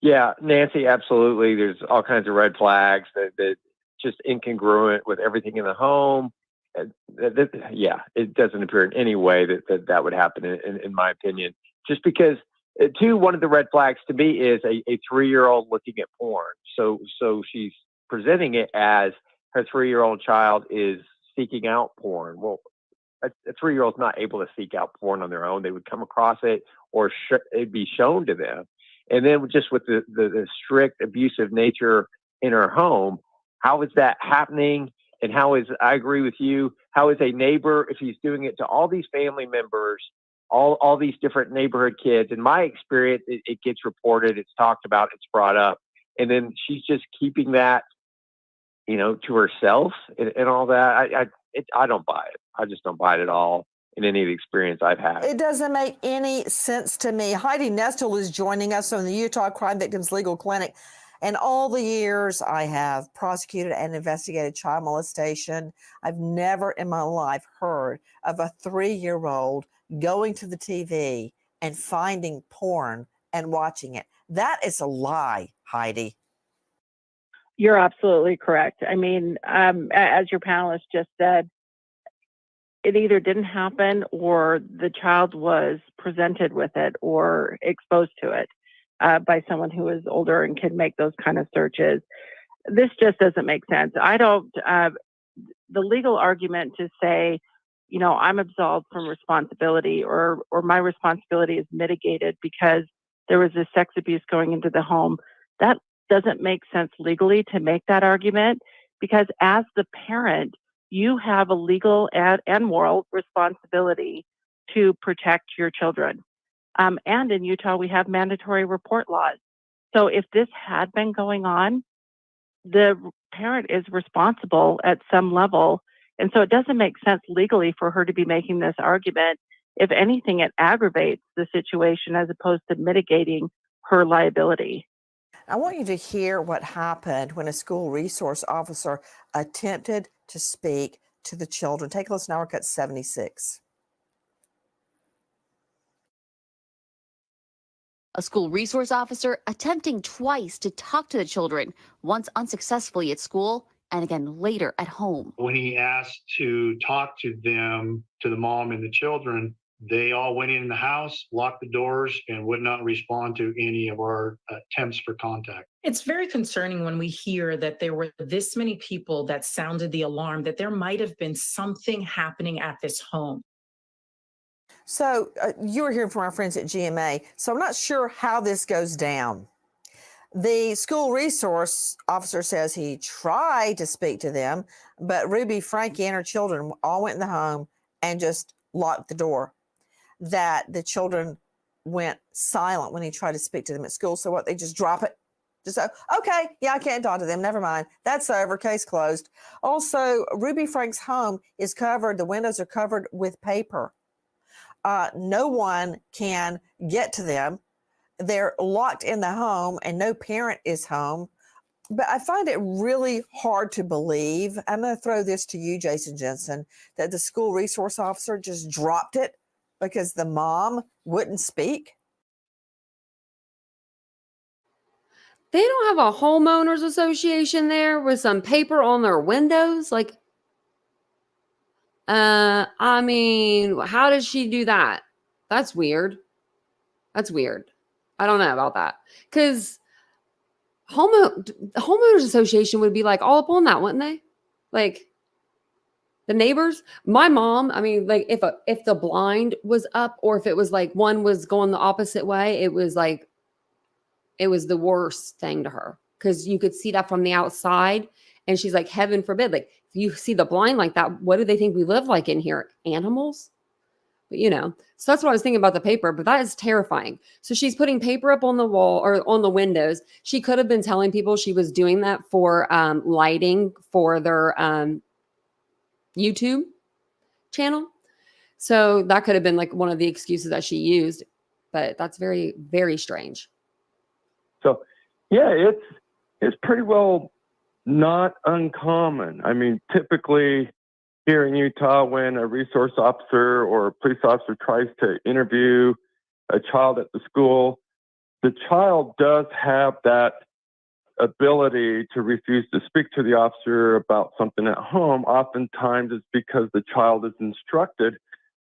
Yeah, Nancy, absolutely. There's all kinds of red flags that just incongruent with everything in the home. Yeah, it doesn't appear in any way that would happen, in my opinion. Just because, one of the red flags to me is a 3-year-old looking at porn. So she's presenting it as her 3-year-old child is seeking out porn. Well, a 3-year-old's not able to seek out porn on their own. They would come across it, or it'd be shown to them. And then just with the strict abusive nature in her home, how is that happening? And I agree with you, how is a neighbor, if he's doing it to all these family members, all these different neighborhood kids, in my experience, it gets reported, it's talked about, it's brought up. And then she's just keeping that, to herself and all that. I don't buy it. I just don't buy it at all in any of the experience I've had. It doesn't make any sense to me. Heidi Nestle is joining us from the Utah Crime Victims Legal Clinic. And all the years I have prosecuted and investigated child molestation, I've never in my life heard of a 3-year-old going to the TV and finding porn and watching it. That is a lie, Heidi. You're absolutely correct. I mean, as your panelist just said, it either didn't happen or the child was presented with it or exposed to it by someone who is older and can make those kind of searches. This just doesn't make sense. The legal argument to say, I'm absolved from responsibility or my responsibility is mitigated because there was this sex abuse going into the home, that doesn't make sense legally to make that argument, because as the parent, you have a legal and moral responsibility to protect your children. And in Utah, we have mandatory report laws. So if this had been going on, the parent is responsible at some level. And so it doesn't make sense legally for her to be making this argument. If anything, it aggravates the situation as opposed to mitigating her liability. I want you to hear what happened when a school resource officer attempted to speak to the children. Take a listen to our cut 76. A school resource officer attempting twice to talk to the children, once unsuccessfully at school and again later at home. When he asked to talk to them, to the mom and the children, they all went in the house, locked the doors, and would not respond to any of our attempts for contact. It's very concerning when we hear that there were this many people that sounded the alarm, that there might have been something happening at this home. So you were hearing from our friends at GMA. So I'm not sure how this goes down. The school resource officer says he tried to speak to them, but Ruby Franke and her children all went in the home and just locked the door. That the children went silent when he tried to speak to them at school. So what, they just drop it? Just, okay, yeah, I can't talk to them. Never mind. That's over. Case closed. Also, Ruby Franke's home is covered. The windows are covered with paper. No one can get to them. They're locked in the home and no parent is home. But I find it really hard to believe, I'm going to throw this to you, Jason Jensen, that the school resource officer just dropped it because the mom wouldn't speak. They don't have a homeowners association there with some paper on their windows. Like, I mean, how did she do that? That's weird. That's weird. I don't know about that. Because homeowners association would be like all up on that, wouldn't they? Like the neighbors. My mom, I mean, like if the blind was up or if it was like one was going the opposite way, it was the worst thing to her because you could see that from the outside. And she's like, heaven forbid, like if you see the blind like that, what do they think we live like in here? Animals? But so that's what I was thinking about the paper, but that is terrifying. So she's putting paper up on the wall or on the windows. She could have been telling people she was doing that for lighting for their YouTube channel. So that could have been like one of the excuses that she used, but that's very, very strange. So yeah, it's pretty well not uncommon. I mean, typically here in Utah, when a resource officer or a police officer tries to interview a child at the school, the child does have that ability to refuse to speak to the officer about something at home. Oftentimes it's because the child is instructed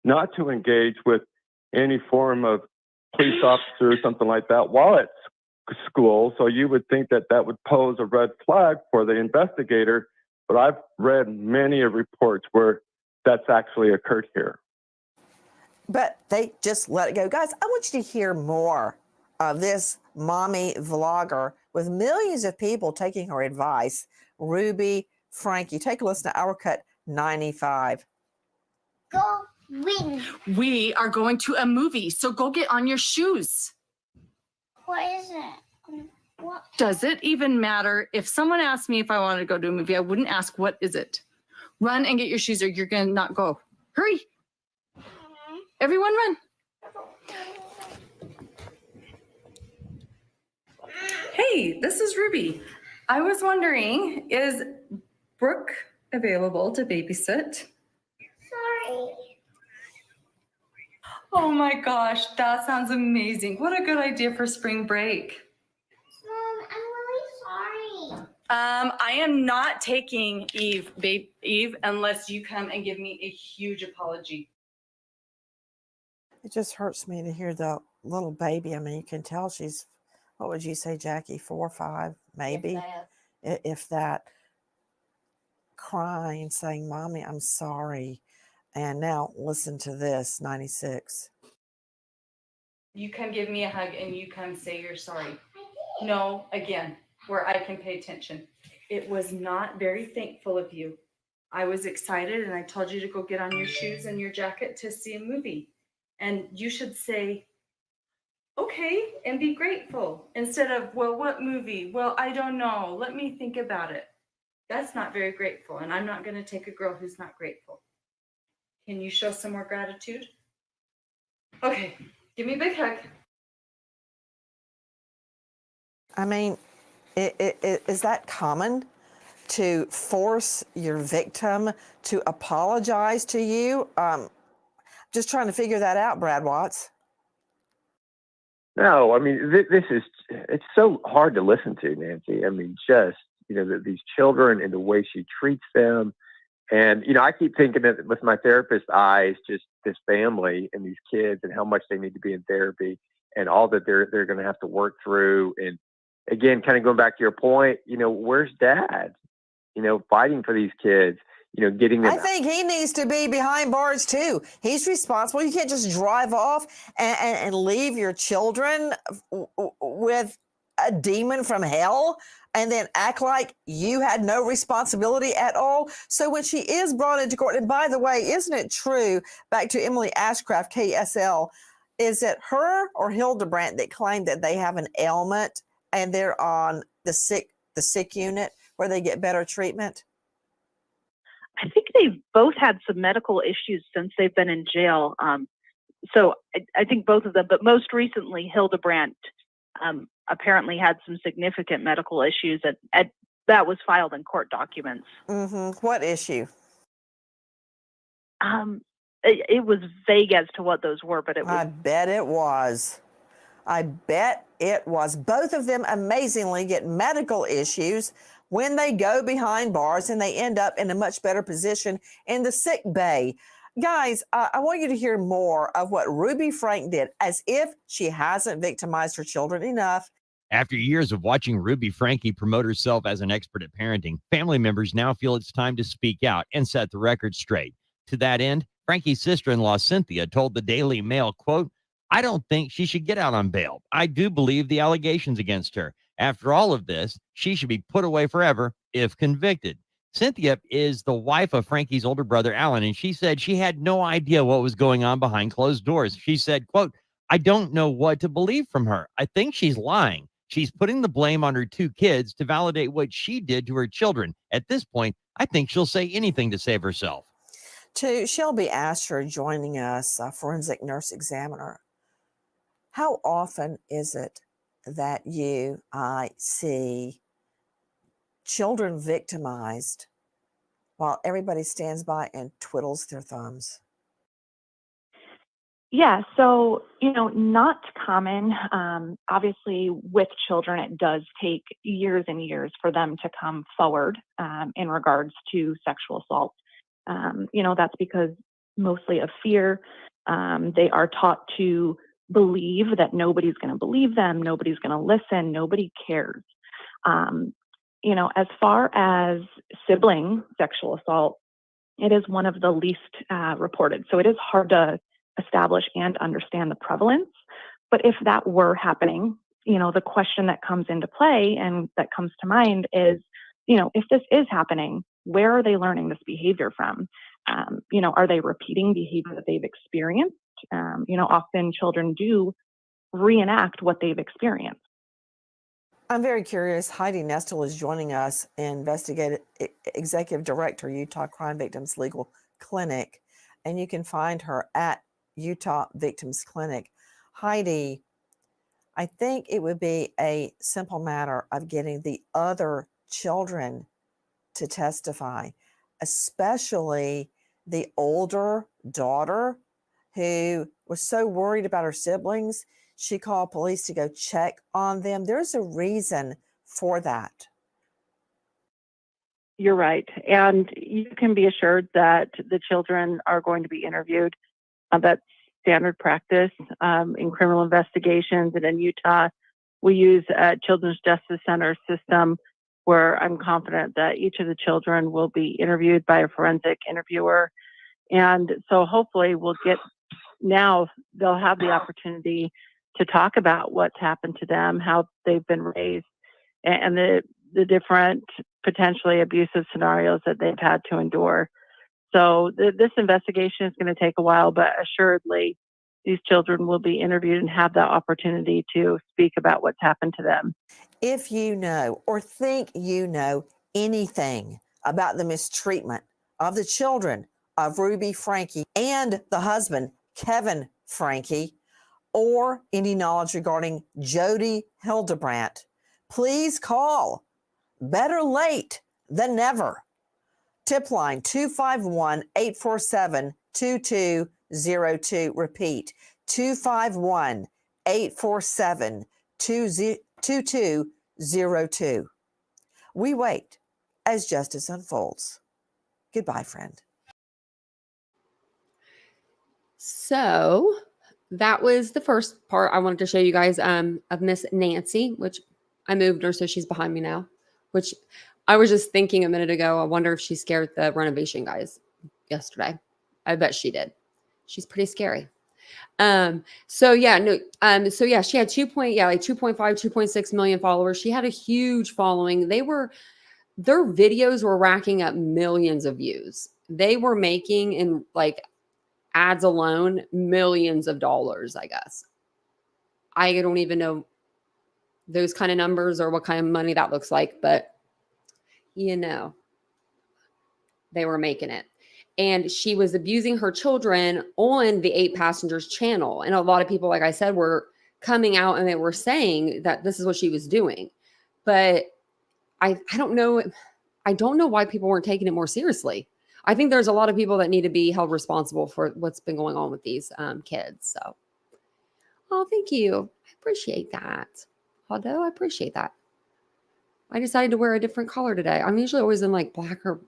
not to engage with any form of police officer or something like that while at school. So you would think that that would pose a red flag for the investigator. But I've read many of reports where that's actually occurred here. But they just let it go. Guys, I want you to hear more of this mommy vlogger with millions of people taking her advice, Ruby Franke. Take a listen to our cut 95. Go win. We are going to a movie, so go get on your shoes. What is it? What? Does it even matter? If someone asked me if I wanted to go to a movie, I wouldn't ask, what is it? Run and get your shoes or you're going to not go. Hurry. Everyone run. Hey, this is Ruby. I was wondering, is Brooke available to babysit? Sorry. Oh my gosh, that sounds amazing. What a good idea for spring break. Mom, I'm really sorry. I am not taking Eve, unless you come and give me a huge apology. It just hurts me to hear the little baby. I mean, you can tell she's, what would you say, Jackie, 4 or 5, maybe? If that, crying, saying, Mommy, I'm sorry. And now listen to this, 96. You come give me a hug and you come say you're sorry. No, again, where I can pay attention. It was not very thankful of you. I was excited and I told you to go get on your shoes and your jacket to see a movie. And you should say, okay, and be grateful instead of, well, what movie? Well, I don't know. Let me think about it. That's not very grateful. And I'm not going to take a girl who's not grateful. Can you show some more gratitude? Okay, give me a big hug. I mean, is that common to force your victim to apologize to you? Just trying to figure that out, Brad Watts. No, I mean, it's so hard to listen to, Nancy. I mean, just, these children and the way she treats them. And, I keep thinking that with my therapist eyes, just this family and these kids and how much they need to be in therapy and all that they're going to have to work through. And again, kind of going back to your point, where's dad, fighting for these kids, getting them. I think he needs to be behind bars too. He's responsible. You can't just drive off and leave your children with a demon from hell and then act like you had no responsibility at all. So when she is brought into court, and by the way, isn't it true, back to Emily Ashcraft, KSL, is it her or Hildebrandt that claimed that they have an ailment and they're on the sick unit where they get better treatment? I think they've both had some medical issues since they've been in jail. So I think both of them, but most recently Hildebrandt apparently had some significant medical issues that was filed in court documents. Mm-hmm. What issue? It was vague as to what those were, but it was. I bet it was. Both of them amazingly get medical issues when they go behind bars and they end up in a much better position in the sick bay. Guys, I want you to hear more of what Ruby Franke did, as if she hasn't victimized her children enough. After years of watching Ruby Franke promote herself as an expert at parenting, family members now feel it's time to speak out and set the record straight. To that end, Franke's sister-in-law, Cynthia, told the Daily Mail, quote, "I don't think she should get out on bail. I do believe the allegations against her. After all of this, she should be put away forever if convicted." Cynthia is the wife of Franke's older brother, Alan, and she said she had no idea what was going on behind closed doors. She said, quote, "I don't know what to believe from her. I think she's lying. She's putting the blame on her 2 kids to validate what she did to her children. At this point, I think she'll say anything to save herself." To Shelby Asher joining us, a forensic nurse examiner. How often is it that I see children victimized while everybody stands by and twiddles their thumbs? Yeah, so, not common. Obviously, with children, it does take years and years for them to come forward in regards to sexual assault. That's because mostly of fear. They are taught to believe that nobody's going to believe them, nobody's going to listen, nobody cares. As far as sibling sexual assault, it is one of the least reported. So it is hard to establish and understand the prevalence. But if that were happening, the question that comes into play and that comes to mind is, if this is happening, where are they learning this behavior from? Are they repeating behavior that they've experienced? Often children do reenact what they've experienced. I'm very curious. Heidi Nestle is joining us, Executive Director, Utah Crime Victims Legal Clinic, and you can find her at Utah Victims Clinic. Heidi, I think it would be a simple matter of getting the other children to testify, especially the older daughter who was so worried about her siblings, she called police to go check on them. There's a reason for that. You're right. And you can be assured that the children are going to be interviewed. That's standard practice in criminal investigations. And in Utah, we use a Children's Justice Center system where I'm confident that each of the children will be interviewed by a forensic interviewer. And so hopefully now they'll have the opportunity to talk about what's happened to them, how they've been raised, and the different potentially abusive scenarios that they've had to endure. So this investigation is going to take a while, but assuredly these children will be interviewed and have that opportunity to speak about what's happened to them. If you know or think you know anything about the mistreatment of the children of Ruby Franke and the husband, Kevin Franke, or any knowledge regarding Jody Hildebrandt, please call. Better late than never. Tip line 251-847-2202. Repeat, 251-847-2202. We wait as justice unfolds. Goodbye, friend. So that was the first part I wanted to show you guys of Miss Nancy, which I moved her, so she's behind me now, which I was just thinking a minute ago. I wonder if she scared the renovation guys yesterday. I bet she did. She's pretty scary. She had 2.5, 2.6 million followers. She had a huge following. Their videos were racking up millions of views. They were making in ads alone millions of dollars, I guess. I don't even know those kind of numbers or what kind of money that looks like, but they were making it. And she was abusing her children on the 8 Passengers channel. And a lot of people, like I said, were coming out and they were saying that this is what she was doing. But I don't know. I don't know why people weren't taking it more seriously. I think there's a lot of people that need to be held responsible for what's been going on with these kids. So, thank you. I appreciate that. Although I appreciate that. I decided to wear a different color today. I'm usually always in black or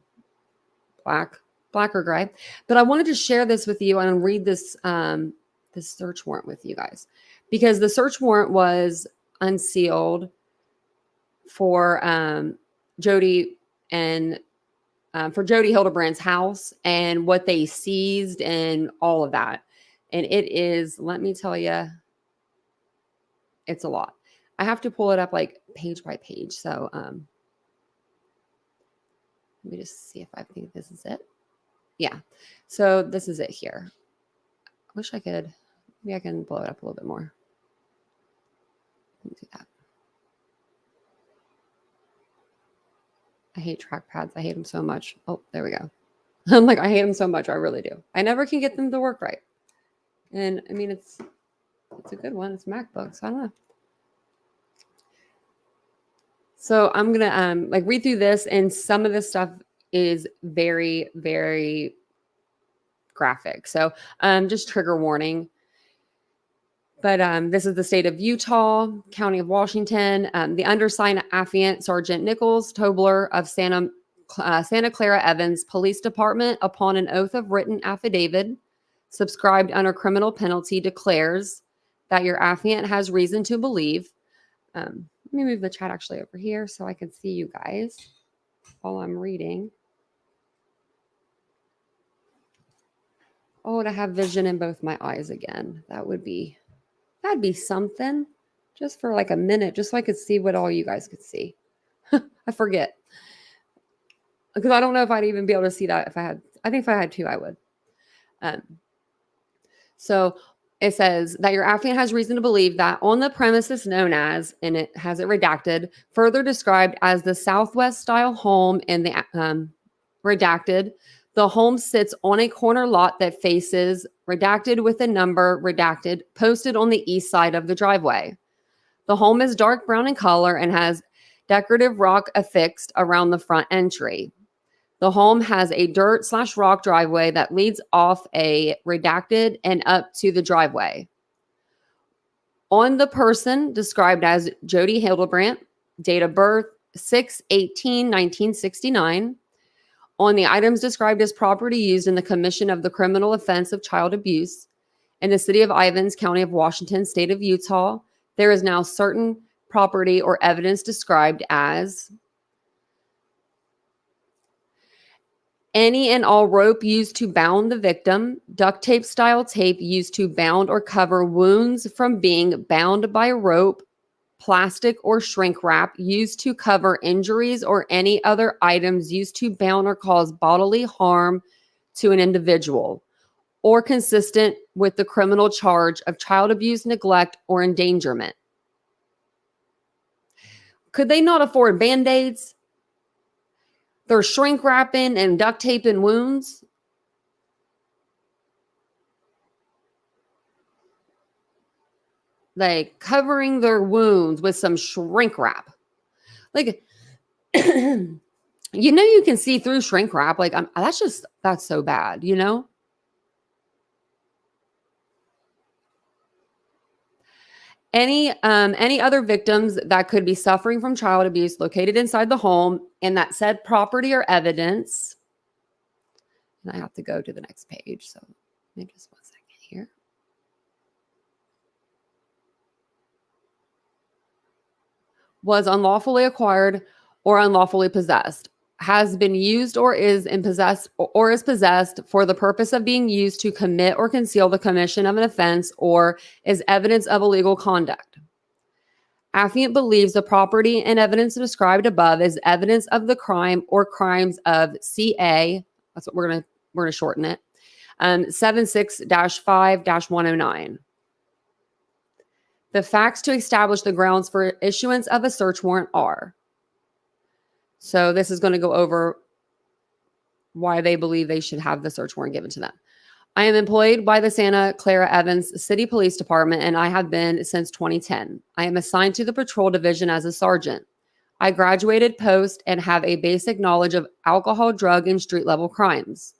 gray. But I wanted to share this with you and read this this search warrant with you guys, because the search warrant was unsealed for Jody and for Jody Hildebrandt's house and what they seized and all of that. And it is, let me tell you, it's a lot. I have to pull it up page by page. So let me just see if I think this is it. Yeah. So this is it here. I wish I could, maybe I can blow it up a little bit more. Let me do that. I hate trackpads. I hate them so much. Oh, there we go. I'm I hate them so much. I really do. I never can get them to work right. And I mean, it's a good one. It's a MacBook, so I don't know. So I'm going to read through this, and some of this stuff is very, very graphic. So just trigger warning. But this is the state of Utah, County of Washington. The undersigned affiant, Sergeant Nichols Tobler of Santa Clara Evans Police Department, upon an oath of written affidavit subscribed under criminal penalty, declares that your affiant has reason to believe. Let me move the chat actually over here so I can see you guys while I'm reading. Oh, to have vision in both my eyes again. That'd be something. Just for like a minute, just so I could see what all you guys could see. I forget. Because I don't know if I'd even be able to see that if I had. I think if I had two, I would. So it says that your affiant has reason to believe that on the premises known as, and it has it redacted, further described as the Southwest style home in the redacted, the home sits on a corner lot that faces redacted with a number redacted posted on the east side of the driveway. The home is dark brown in color and has decorative rock affixed around the front entry. The home has a dirt/rock driveway that leads off a redacted and up to the driveway. On the person described as Jody Hildebrandt, date of birth 6/18/1969. On the items described as property used in the commission of the criminal offense of child abuse in the city of Ivins, county of Washington, state of Utah, there is now certain property or evidence described as any and all rope used to bound the victim, duct tape style tape used to bound or cover wounds from being bound by rope, plastic or shrink wrap used to cover injuries, or any other items used to bound or cause bodily harm to an individual, or consistent with the criminal charge of child abuse, neglect, or endangerment. Could they not afford Band-Aids? They're shrink wrapping and duct taping wounds. Like covering their wounds with some shrink wrap. Like, you can see through shrink wrap. Like, that's so bad, Any other victims that could be suffering from child abuse located inside the home and that said property or evidence. And I have to go to the next page. So give me just 1 second here. Was unlawfully acquired or unlawfully possessed, has been used or is possessed for the purpose of being used to commit or conceal the commission of an offense, or is evidence of illegal conduct. Affiant believes the property and evidence described above is evidence of the crime or crimes of CA. That's what we're gonna shorten it. 76-5-109. The facts to establish the grounds for issuance of a search warrant are. So this is going to go over why they believe they should have the search warrant given to them. I am employed by the Santa Clara Evans City Police Department, and I have been since 2010. I am assigned to the patrol division as a sergeant. I graduated post and have a basic knowledge of alcohol, drug, and street level crimes.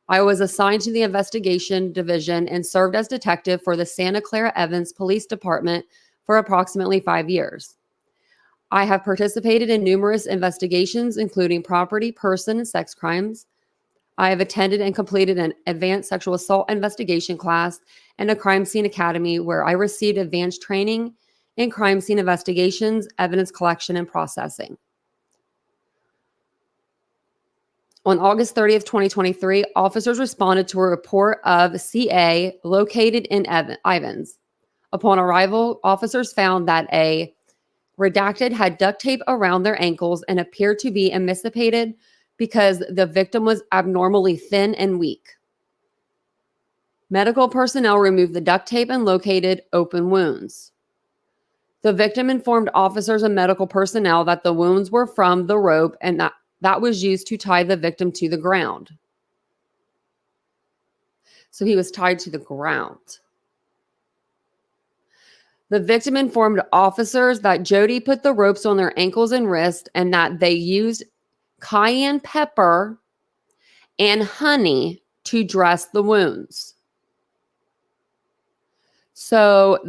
I was assigned to the investigation division and served as detective for the Santa Clara Evans Police Department for approximately 5 years. I have participated in numerous investigations, including property, person, and sex crimes. I have attended and completed an advanced sexual assault investigation class and a crime scene academy where I received advanced training in crime scene investigations, evidence collection, and processing. On August 30th, 2023, officers responded to a report of CA located in Ivins. Upon arrival, officers found that a redacted had duct tape around their ankles and appeared to be emaciated because the victim was abnormally thin and weak. Medical personnel removed the duct tape and located open wounds. The victim informed officers and medical personnel that the wounds were from the rope and that was used to tie the victim to the ground. So he was tied to the ground. The victim informed officers that Jody put the ropes on their ankles and wrists and that they used cayenne pepper and honey to dress the wounds. So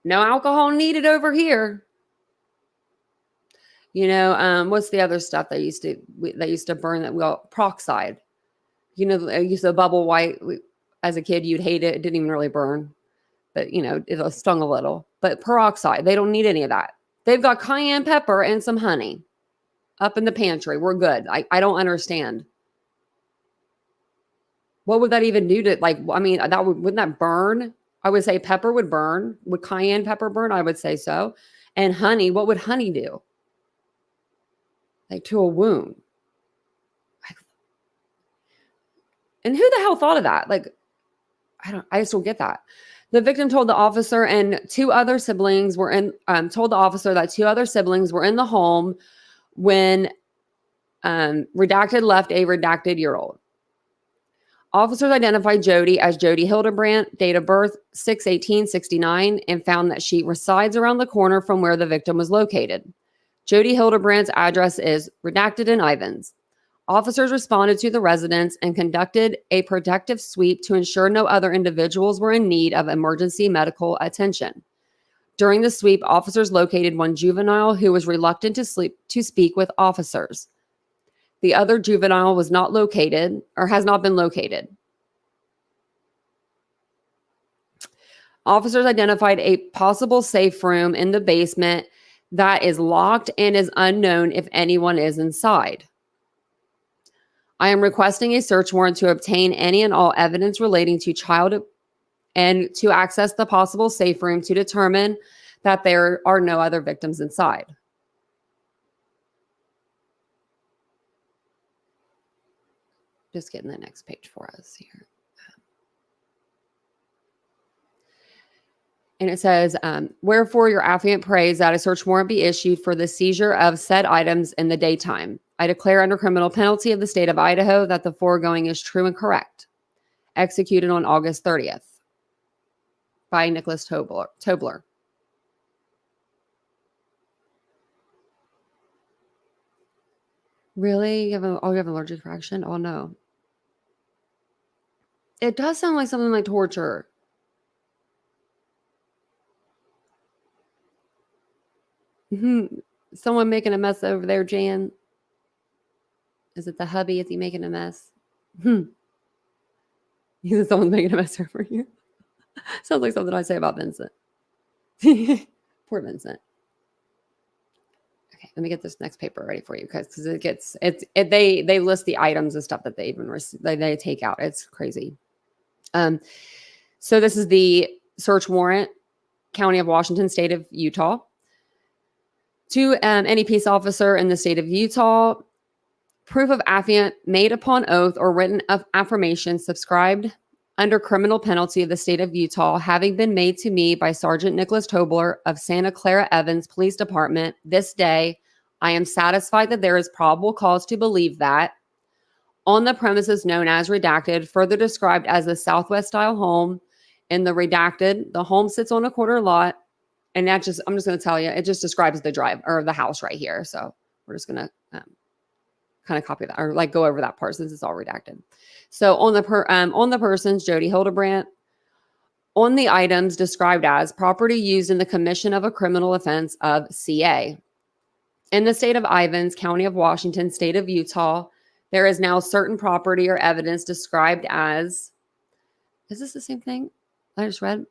no alcohol needed over here. What's the other stuff that used to burn that peroxide? I used to bubble white. As a kid, you'd hate it. It didn't even really burn. But, it stung a little. But peroxide, they don't need any of that. They've got cayenne pepper and some honey up in the pantry. We're good. I don't understand. What would that even do to, like, I mean, wouldn't that burn? I would say pepper would burn. Would cayenne pepper burn? I would say so. And honey, what would honey do? Like to a wound. And who the hell thought of that? Like, I just don't get that. The victim told the officer and two other siblings were told the officer that two other siblings were in the home when redacted left a redacted year-old. Officers identified Jody as Jodi Hildebrandt, date of birth 6/18/69, and found that she resides around the corner from where the victim was located. Jodi Hildebrandt's address is redacted in Ivins. Officers responded to the residence and conducted a protective sweep to ensure no other individuals were in need of emergency medical attention. During the sweep, officers located one juvenile who was reluctant to speak with officers. The other juvenile was not located or has not been located. Officers identified a possible safe room in the basement that is locked and is unknown if anyone is inside. I am requesting a search warrant to obtain any and all evidence relating to child and to access the possible safe room to determine that there are no other victims inside. Just getting the next page for us here. And it says, wherefore your affiant prays that a search warrant be issued for the seizure of said items in the daytime. I declare under criminal penalty of the state of Idaho that the foregoing is true and correct. Executed on August 30th by Nicholas Tobler. Really? You have an allergic reaction? Oh no. It does sound like something like torture. Someone making a mess over there, Jan? Is it the hubby? Is he making a mess? Someone's making a mess over here. Sounds like something I say about Vincent. Poor Vincent. Okay, let me get this next paper ready for you guys because they list the items and stuff that they even they take out. It's crazy. So this is the search warrant, County of Washington, State of Utah. To any peace officer in the state of Utah, proof of affiant made upon oath or written of affirmation subscribed under criminal penalty of the state of Utah, having been made to me by Sergeant Nicholas Tobler of Santa Clara Evans Police Department this day, I am satisfied that there is probable cause to believe that on the premises known as redacted, further described as the Southwest style home in the redacted, the home sits on a corner lot. And I'm just going to tell you, it just describes the drive or the house right here. So we're just going to kind of copy that or like go over that part since it's all redacted. So on the persons, Jodi Hildebrandt, on the items described as property used in the commission of a criminal offense of CA. In the state of Ivins, County of Washington, State of Utah, there is now certain property or evidence described as, is this the same thing I just read?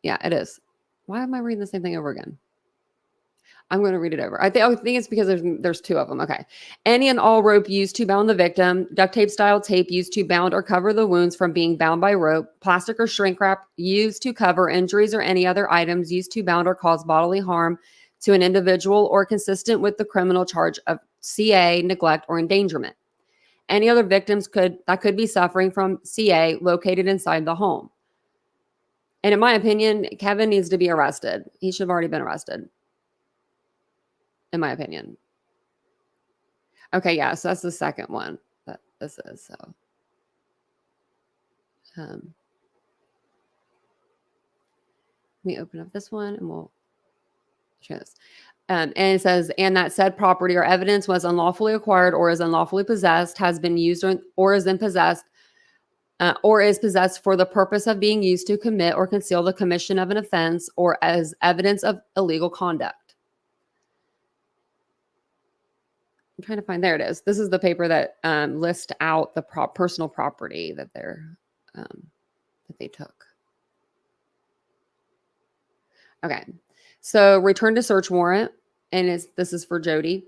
Yeah, it is. Why am I reading the same thing over again? I'm going to read it over. I think it's because there's two of them. Okay. Any and all rope used to bound the victim, duct tape style tape used to bound or cover the wounds from being bound by rope, plastic or shrink wrap used to cover injuries or any other items used to bound or cause bodily harm to an individual or consistent with the criminal charge of CA, neglect, or endangerment. Any other victims that could be suffering from CA located inside the home. And in my opinion, Kevin needs to be arrested. He should have already been arrested. In my opinion. Okay, yeah, so that's the second one that this is. So, let me open up this one and we'll show this. And it says, and that said property or evidence was unlawfully acquired or is unlawfully possessed, has been used or is possessed for the purpose of being used to commit or conceal the commission of an offense or as evidence of illegal conduct. I'm trying to find, there it is. This is the paper that lists out the personal property that that they took. Okay, so return to search warrant, and this is for Jody.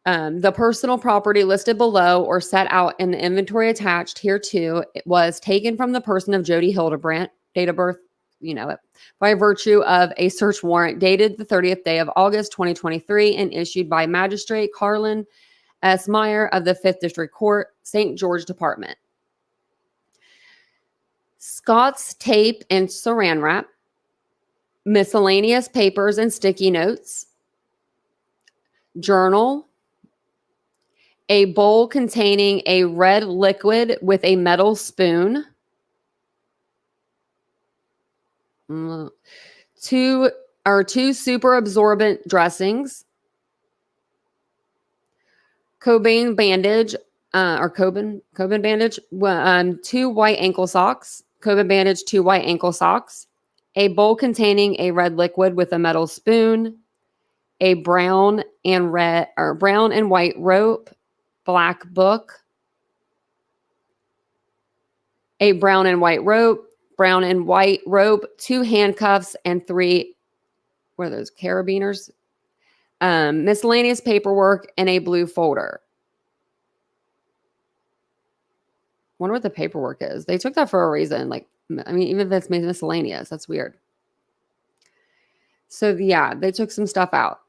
The personal property listed below or set out in the inventory attached hereto was taken from the person of Jody Hildebrandt, date of birth, you know it, by virtue of a search warrant dated the 30th day of August 2023 and issued by Magistrate Carlin S. Meyer of the 5th District Court, St. George Department. Scott's tape and saran wrap, miscellaneous papers and sticky notes, journal, a bowl containing a red liquid with a metal spoon, two super absorbent dressings, Cobain bandage, Cobain bandage, 2 white ankle socks, Cobain bandage, 2 white ankle socks, a bowl containing a red liquid with a metal spoon, a brown and white rope, black book, a brown and white rope, 2 handcuffs, and 3, what are those, carabiners? Miscellaneous paperwork, and a blue folder. Wonder what the paperwork is. They took that for a reason. Like, I mean, even if it's miscellaneous, that's weird. So yeah, they took some stuff out.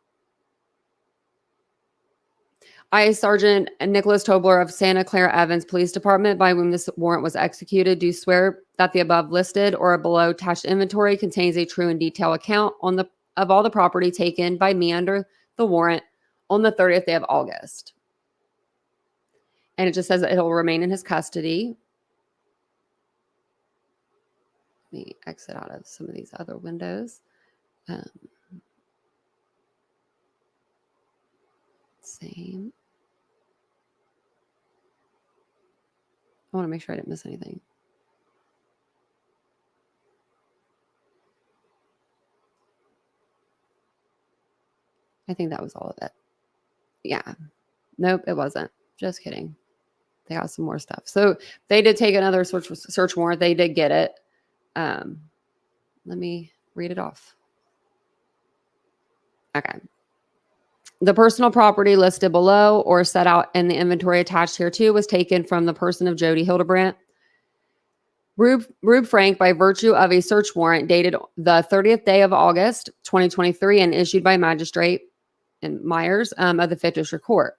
I, Sergeant Nicholas Tobler of Santa Clara Evans Police Department, by whom this warrant was executed, do swear that the above listed or below attached inventory contains a true and detailed account of all the property taken by me under the warrant on the 30th day of August. And it just says that it'll remain in his custody. Let me exit out of some of these other windows. Same. I want to make sure I didn't miss anything. I think that was all of it. Yeah. Nope, it wasn't. Just kidding. They got some more stuff. So they did take another search warrant. They did get it. Let me read it off. Okay. The personal property listed below or set out in the inventory attached hereto was taken from the person of Jodi Hildebrandt, Ruby Franke, by virtue of a search warrant dated the 30th day of August 2023 and issued by Magistrate and Myers of the 5th District Court.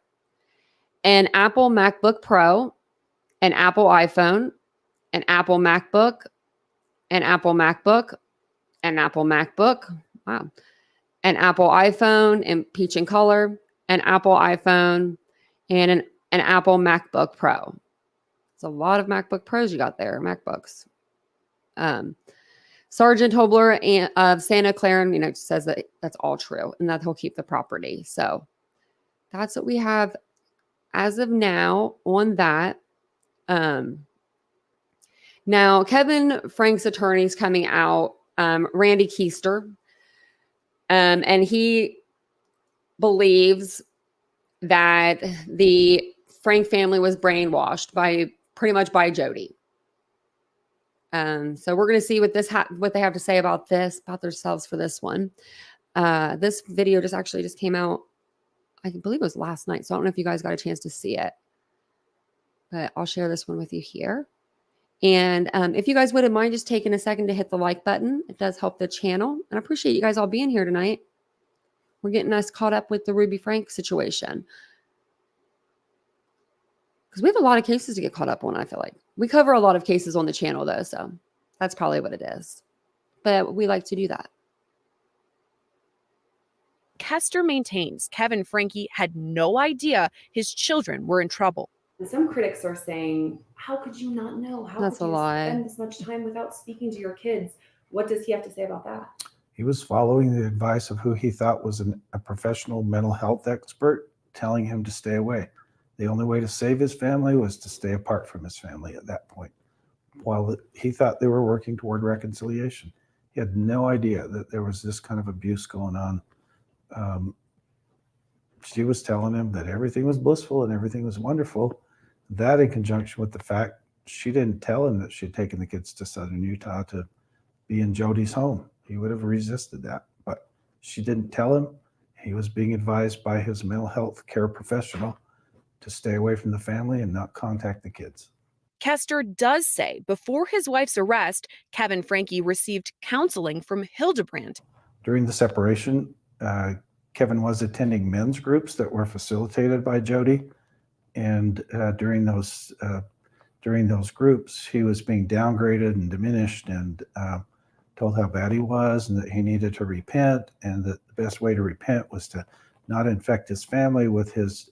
An Apple MacBook Pro, an Apple iPhone, an Apple MacBook, an Apple MacBook, an Apple MacBook, wow, an Apple iPhone in peach and color, an Apple iPhone, and an Apple MacBook Pro. It's a lot of MacBook Pros you got there, MacBooks. Sergeant Hobler of Santa Clara, says that that's all true and that he'll keep the property. So that's what we have as of now on that. Now, Kevin Frank's attorney is coming out, Randy Keister, and he believes that the Franke family was brainwashed pretty much by Jody. So we're going to see what they have to say about themselves for this one. This video just came out, I believe it was last night. So I don't know if you guys got a chance to see it, but I'll share this one with you here. And if you guys wouldn't mind just taking a second to hit the like button, it does help the channel. And I appreciate you guys all being here tonight. We're getting us caught up with the Ruby Franke situation. Because we have a lot of cases to get caught up on, I feel like. We cover a lot of cases on the channel, though, so that's probably what it is. But we like to do that. Kester maintains Kevin Franke had no idea his children were in trouble. And some critics are saying, how could you not know? How That's could a you lie. spend this much time without speaking to your kids? What does he have to say about that? He was following the advice of who he thought was a professional mental health expert, telling him to stay away. The only way to save his family was to stay apart from his family at that point, while he thought they were working toward reconciliation. He had no idea that there was this kind of abuse going on. She was telling him that everything was blissful and everything was wonderful. That, in conjunction with the fact she didn't tell him that she'd taken the kids to Southern Utah to be in Jody's home. He would have resisted that, but she didn't tell him. He was being advised by his mental health care professional to stay away from the family and not contact the kids. Kester does say before his wife's arrest, Kevin Franke received counseling from Hildebrandt. During the separation, Kevin was attending men's groups that were facilitated by Jodi, and during those groups, he was being downgraded and diminished, and told how bad he was, and that he needed to repent, and that the best way to repent was to not infect his family with his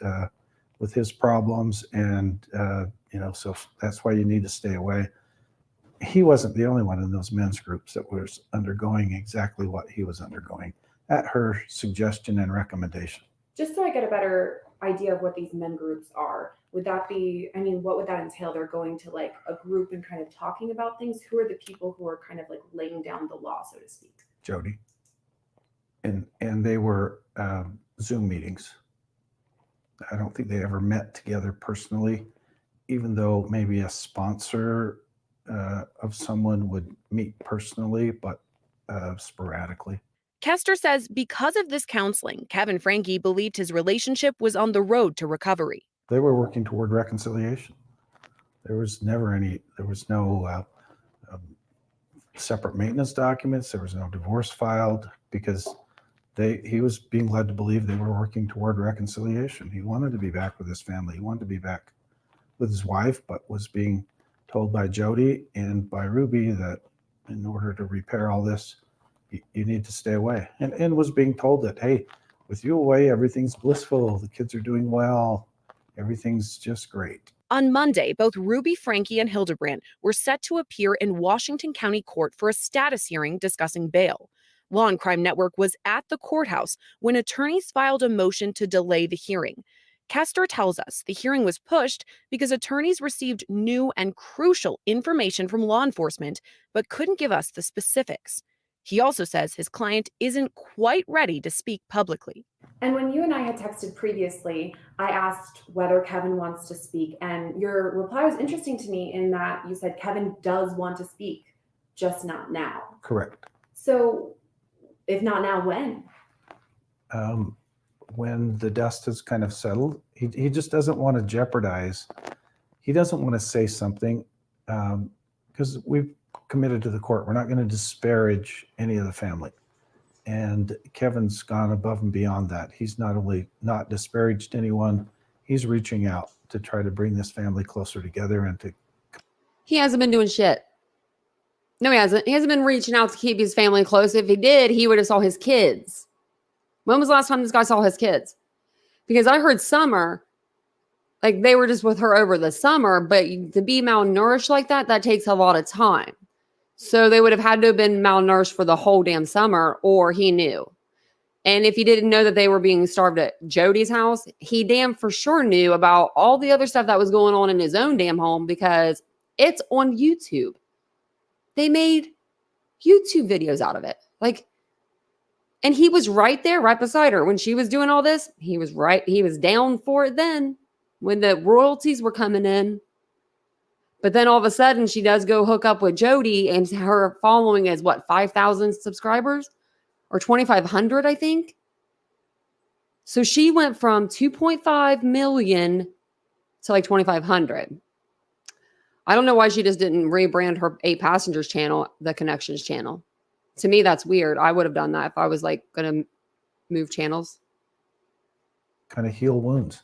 problems, and so that's why you need to stay away. He wasn't the only one in those men's groups that was undergoing exactly what he was undergoing at her suggestion and recommendation. Just so I get a better idea of what these men groups are, would that be, I mean, what would that entail? They're going to like a group and kind of talking about things. Who are the people who are kind of like laying down the law, so to speak? Jodi. And they were Zoom meetings. I don't think they ever met together personally, even though maybe a sponsor of someone would meet personally, but sporadically. Kester says because of this counseling, Kevin Franke believed his relationship was on the road to recovery. They were working toward reconciliation. There was no separate maintenance documents. There was no divorce filed because he was being led to believe they were working toward reconciliation. He wanted to be back with his family. He wanted to be back with his wife, but was being told by Jodi and by Ruby that in order to repair all this, you need to stay away. And was being told that, hey, with you away, everything's blissful. The kids are doing well. Everything's just great. On Monday, both Ruby Franke and Hildebrandt were set to appear in Washington County Court for a status hearing discussing bail. Law and Crime Network was at the courthouse when attorneys filed a motion to delay the hearing. Kester tells us the hearing was pushed because attorneys received new and crucial information from law enforcement, but couldn't give us the specifics. He also says his client isn't quite ready to speak publicly. And when you and I had texted previously, I asked whether Kevin wants to speak, and your reply was interesting to me in that you said Kevin does want to speak, just not now. Correct. So if not now, when? When the dust has kind of settled. He just doesn't want to jeopardize. He doesn't want to say something because we've committed to the court. We're not going to disparage any of the family. And Kevin's gone above and beyond that. He's not only not disparaged anyone, he's reaching out to try to bring this family closer together and to. He hasn't been doing shit. No, he hasn't. He hasn't been reaching out to keep his family close. If he did, he would have saw his kids. When was the last time this guy saw his kids? Because I heard Summer, like they were just with her over the summer, but to be malnourished like that, that takes a lot of time. So they would have had to have been malnourished for the whole damn summer, or he knew. And if he didn't know that they were being starved at Jodi's house, he damn for sure knew about all the other stuff that was going on in his own damn home because it's on YouTube. They made YouTube videos out of it. And he was right there, right beside her. When she was doing all this, he was right. He was down for it then when the royalties were coming in. But then all of a sudden, she does go hook up with Jodi, and her following is what, 5,000 subscribers or 2,500, I think. So she went from 2.5 million to like 2,500. I don't know why she just didn't rebrand her 8 Passengers channel, the Connections channel. To me, that's weird. I would have done that if I was like going to move channels. Kind of heal wounds.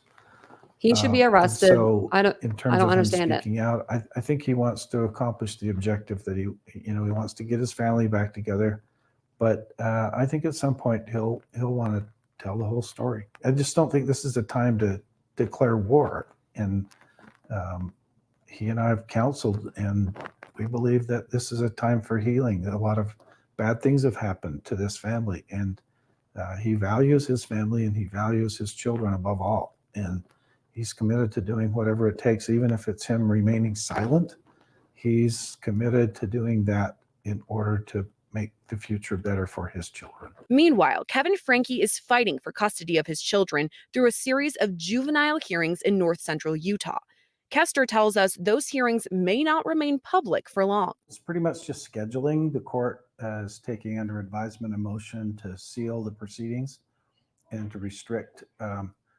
He should be arrested. So I don't understand it. Speaking out, I think he wants to accomplish the objective that he wants to get his family back together. But I think at some point he'll want to tell the whole story. I just don't think this is a time to declare war. And he and I have counseled, and we believe that this is a time for healing. A lot of bad things have happened to this family, and he values his family and he values his children above all. And he's committed to doing whatever it takes, even if it's him remaining silent. He's committed to doing that in order to make the future better for his children. Meanwhile, Kevin Franke is fighting for custody of his children through a series of juvenile hearings in north central Utah. Kester tells us those hearings may not remain public for long. It's pretty much just scheduling. The court is taking under advisement a motion to seal the proceedings. and to restrict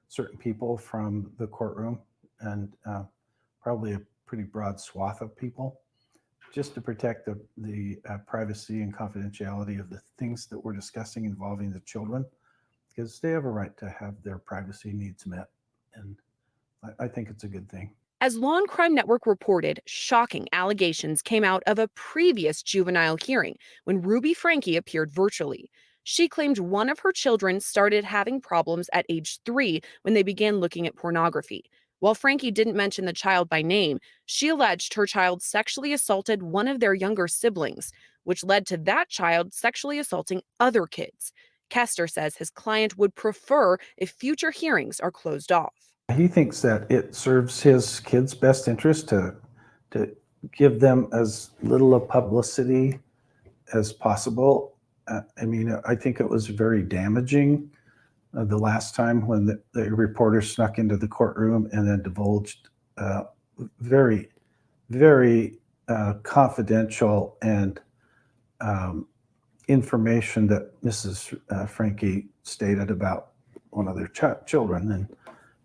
certain people from the courtroom, and probably a pretty broad swath of people, just to protect the privacy and confidentiality of the things that we're discussing involving the children, because they have a right to have their privacy needs met. And I think it's a good thing. As Law and Crime Network reported, shocking allegations came out of a previous juvenile hearing when Ruby Franke appeared virtually. She claimed one of her children started having problems at age 3 when they began looking at pornography. While Franke didn't mention the child by name, she alleged her child sexually assaulted one of their younger siblings, which led to that child sexually assaulting other kids. Kester says his client would prefer if future hearings are closed off. He thinks that it serves his kids' best interest to give them as little of publicity as possible. I mean, I think it was very damaging the last time when the reporter snuck into the courtroom and then divulged very, very confidential and information that Mrs. Franke stated about one of their children.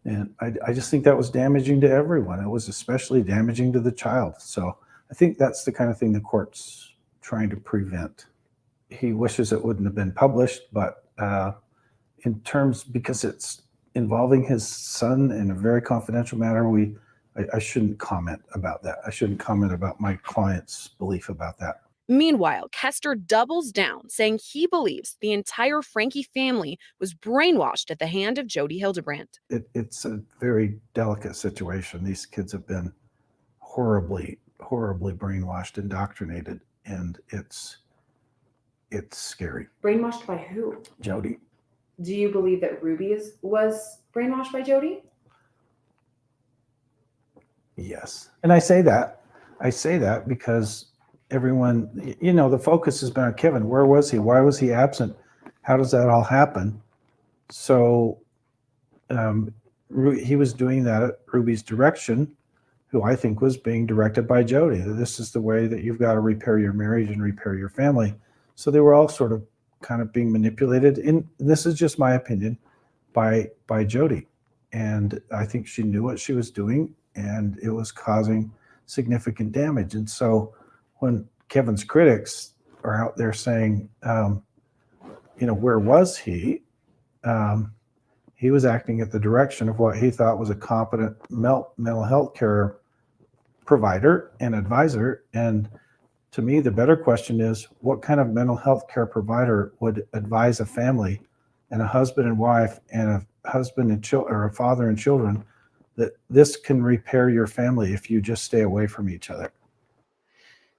And I just think that was damaging to everyone. It was especially damaging to the child. So I think that's the kind of thing the court's trying to prevent. He wishes it wouldn't have been published, but in terms, because it's involving his son in a very confidential matter, I shouldn't comment about that. I shouldn't comment about my client's belief about that. Meanwhile, Kester doubles down, saying he believes the entire Franke family was brainwashed at the hand of Jodi Hildebrandt. It's a very delicate situation. These kids have been horribly, horribly brainwashed, indoctrinated, and it's scary. Brainwashed by who? Jodi. Do you believe that Ruby was brainwashed by Jodi? Yes. And I say that because everyone, the focus has been on Kevin. Where was he? Why was he absent? How does that all happen? So he was doing that at Ruby's direction, who I think was being directed by Jodi. This is the way that you've got to repair your marriage and repair your family. So they were all sort of kind of being manipulated. And this is just my opinion, by Jodi. And I think she knew what she was doing, and it was causing significant damage. And so when Kevin's critics are out there saying, where was he? He was acting at the direction of what he thought was a competent mental health care provider and advisor. And to me, the better question is, what kind of mental health care provider would advise a family and a husband and wife and a husband and or a father and children that this can repair your family if you just stay away from each other?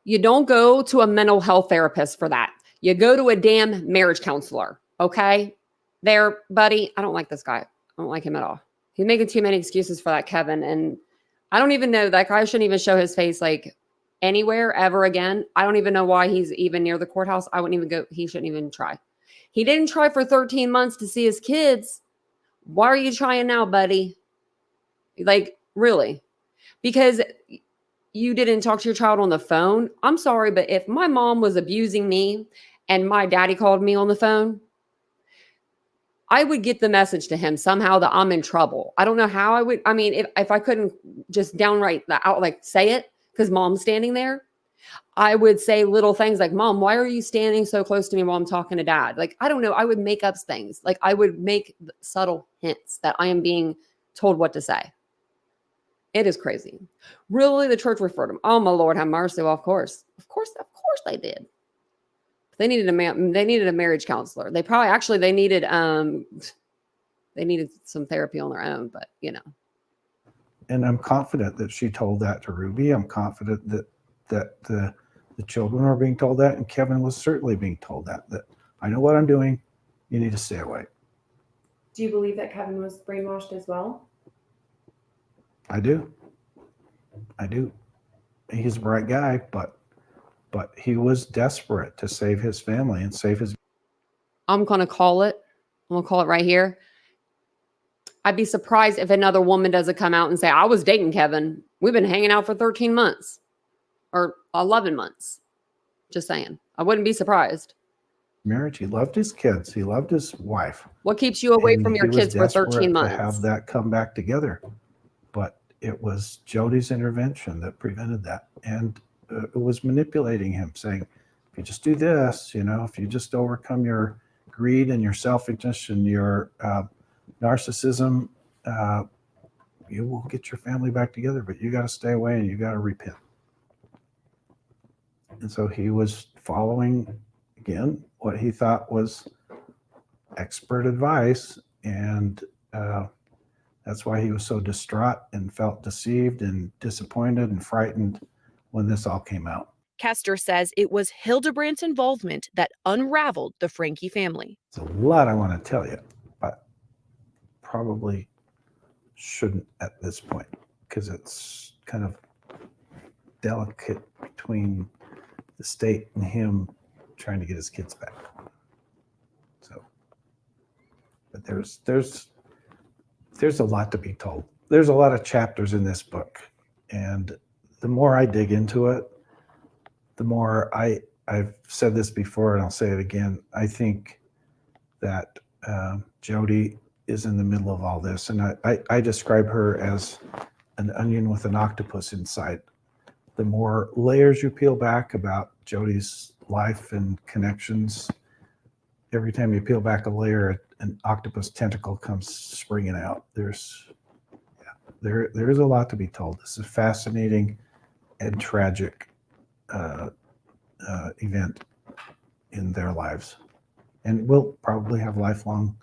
You don't go to a mental health therapist for that. You go to a damn marriage counselor. Okay? There, buddy. I don't like this guy. I don't like him at all. He's making too many excuses for that Kevin. And I don't even know, that guy shouldn't even show his face like anywhere ever again. I don't even know why he's even near the courthouse. I wouldn't even go. He shouldn't even try. He didn't try for 13 months to see his kids. Why are you trying now, buddy? Like, really? Because you didn't talk to your child on the phone? I'm sorry, but if my mom was abusing me and my daddy called me on the phone, I would get the message to him somehow that I'm in trouble. I don't know how I would. I mean, if I couldn't just downright out, like say it, because mom's standing there, I would say little things like, Mom, why are you standing so close to me while I'm talking to Dad? Like, I don't know. I would make up things. Like, I would make subtle hints that I am being told what to say. It is crazy. Really, the church referred him. Oh, my Lord, have mercy. Well, of course they did. They needed a marriage counselor. They needed some therapy on their own, but And I'm confident that she told that to Ruby. I'm confident that the children are being told that, and Kevin was certainly being told that I know what I'm doing. You need to stay away. Do you believe that Kevin was brainwashed as well? I do. He's a bright guy, but he was desperate to save his family and save his. I'm going to call it. I'm going to call it right here. I'd be surprised if another woman doesn't come out and say, I was dating Kevin. We've been hanging out for 13 months or 11 months. Just saying. I wouldn't be surprised. marriage. He loved his kids. He loved his wife. What keeps you away And from your he was kids for 13 desperate months? to have that come back together. But it was Jody's intervention that prevented that. And it was manipulating him, saying, if you just do this, if you just overcome your greed and your selfishness and your narcissism, you will get your family back together, but you got to stay away and you got to repent. And so he was following, again, what he thought was expert advice. And that's why he was so distraught and felt deceived and disappointed and frightened when this all came out. Kester says it was Hildebrandt's involvement that unraveled the Franke family. It's a lot I want to tell you, but probably shouldn't at this point because it's kind of delicate between the state and him trying to get his kids back. So, but there's a lot to be told. There's a lot of chapters in this book, and the more I dig into it, the more I've said this before and I'll say it again. I think that Jody is in the middle of all this, and I describe her as an onion with an octopus inside. The more layers you peel back about Jody's life and connections, every time you peel back a layer, an octopus tentacle comes springing out. There is a lot to be told. This is a fascinating and tragic event in their lives, and will probably have lifelong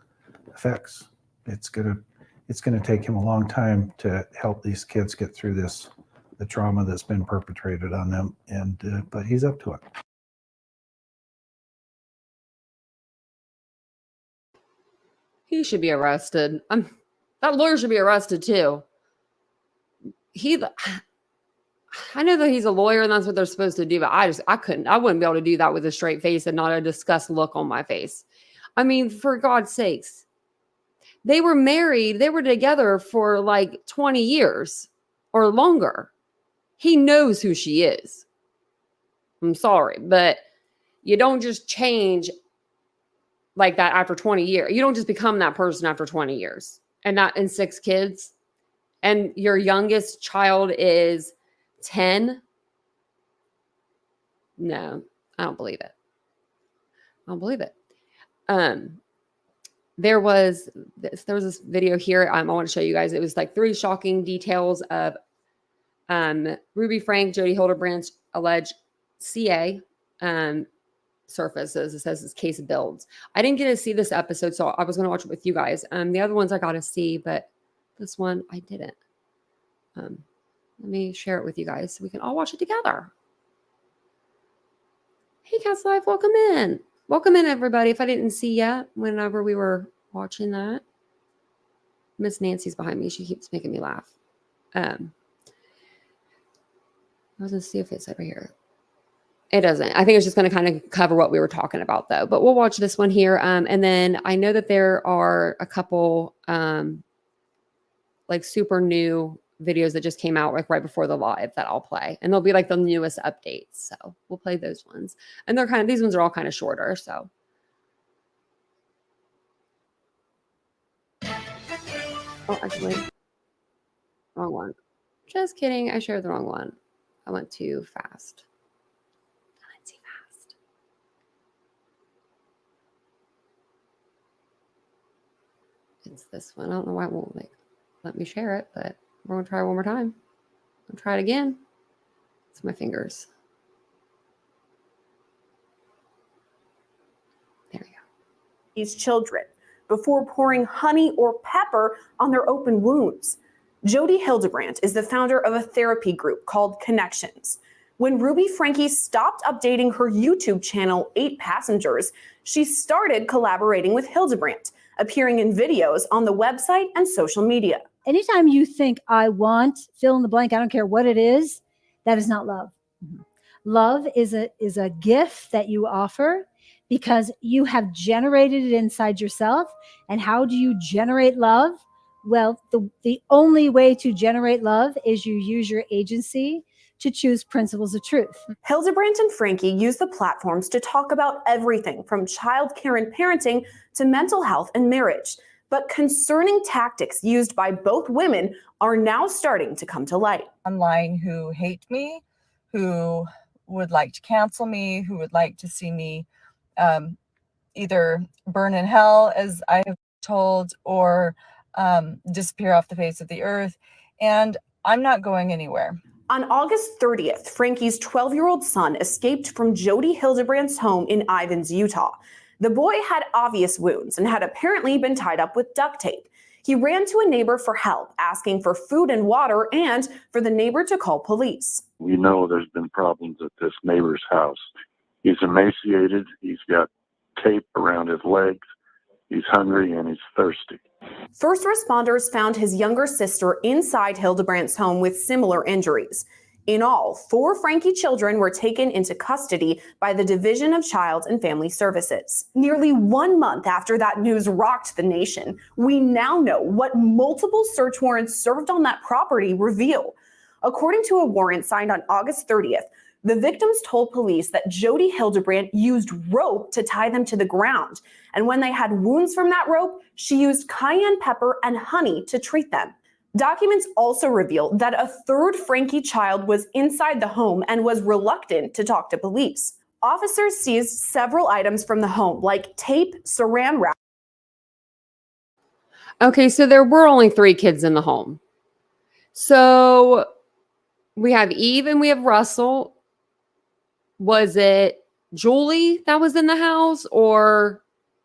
effects. It's gonna take him a long time to help these kids get through this, the trauma that's been perpetrated on them, and but he's up to it. He should be arrested. That lawyer should be arrested too. I know that he's a lawyer and that's what they're supposed to do, but I wouldn't be able to do that with a straight face and not a disgust look on my face. I mean, for God's sakes. They were married. They were together for like 20 years or longer. He knows who she is. I'm sorry, but you don't just change like that after 20 years. You don't just become that person after 20 years and not in 6 kids. And your youngest child is 10. No, I don't believe it. I don't believe it. There was this video here. I want to show you guys. It was like 3 shocking details of Ruby Franke, Jodi Hildebrandt alleged CA surfaces. It says this case builds. I didn't get to see this episode, so I was going to watch it with you guys. The other ones I got to see, but this one I didn't. Let me share it with you guys so we can all watch it together. Hey, Cats Life, welcome in. Welcome in, everybody. If I didn't see yet, whenever we were watching that. Miss Nancy's behind me. She keeps making me laugh. I was going to see if it said right here. It doesn't. I think it's just going to kind of cover what we were talking about, though. But we'll watch this one here. And then I know that there are a couple like super new videos that just came out like right before the live that I'll play, and they'll be like the newest updates, so we'll play those ones. And they're these ones are all kind of shorter, so oh, actually wrong one. Just kidding, I shared the wrong one. I went too fast. It's this one. I don't know why it won't let me share it, but we're going to try one more time. I'll try it again. It's my fingers. There we go. These children before pouring honey or pepper on their open wounds. Jodi Hildebrandt is the founder of a therapy group called Connections. When Ruby Franke stopped updating her YouTube channel, 8 Passengers, she started collaborating with Hildebrandt, appearing in videos on the website and social media. Anytime you think I want, fill in the blank, I don't care what it is, that is not love. Mm-hmm. Love is a gift that you offer because you have generated it inside yourself. And how do you generate love? Well, the only way to generate love is you use your agency to choose principles of truth. Hildebrandt and Franke use the platforms to talk about everything from childcare and parenting to mental health and marriage. But concerning tactics used by both women are now starting to come to light. Online who hate me, who would like to cancel me, who would like to see me either burn in hell, as I have told, or disappear off the face of the earth. And I'm not going anywhere. On August 30th, Franke's 12-year-old son escaped from Jodi Hildebrandt's home in Ivins, Utah. The boy had obvious wounds and had apparently been tied up with duct tape. He ran to a neighbor for help, asking for food and water and for the neighbor to call police. We know there's been problems at this neighbor's house. He's emaciated, he's got tape around his legs, he's hungry, and he's thirsty. First responders found his younger sister inside Hildebrandt's home with similar injuries. In all, 4 Franke children were taken into custody by the Division of Child and Family Services. Nearly 1 month after that news rocked the nation, we now know what multiple search warrants served on that property reveal. According to a warrant signed on August 30th, the victims told police that Jodi Hildebrandt used rope to tie them to the ground. And when they had wounds from that rope, she used cayenne pepper and honey to treat them. Documents also reveal that a third Franke child was inside the home and was reluctant to talk to police. Officers seized several items from the home, like tape, saran wrap. Okay, so there were only 3 kids in the home. So we have Eve and we have Russell. Was it Julie that was in the house or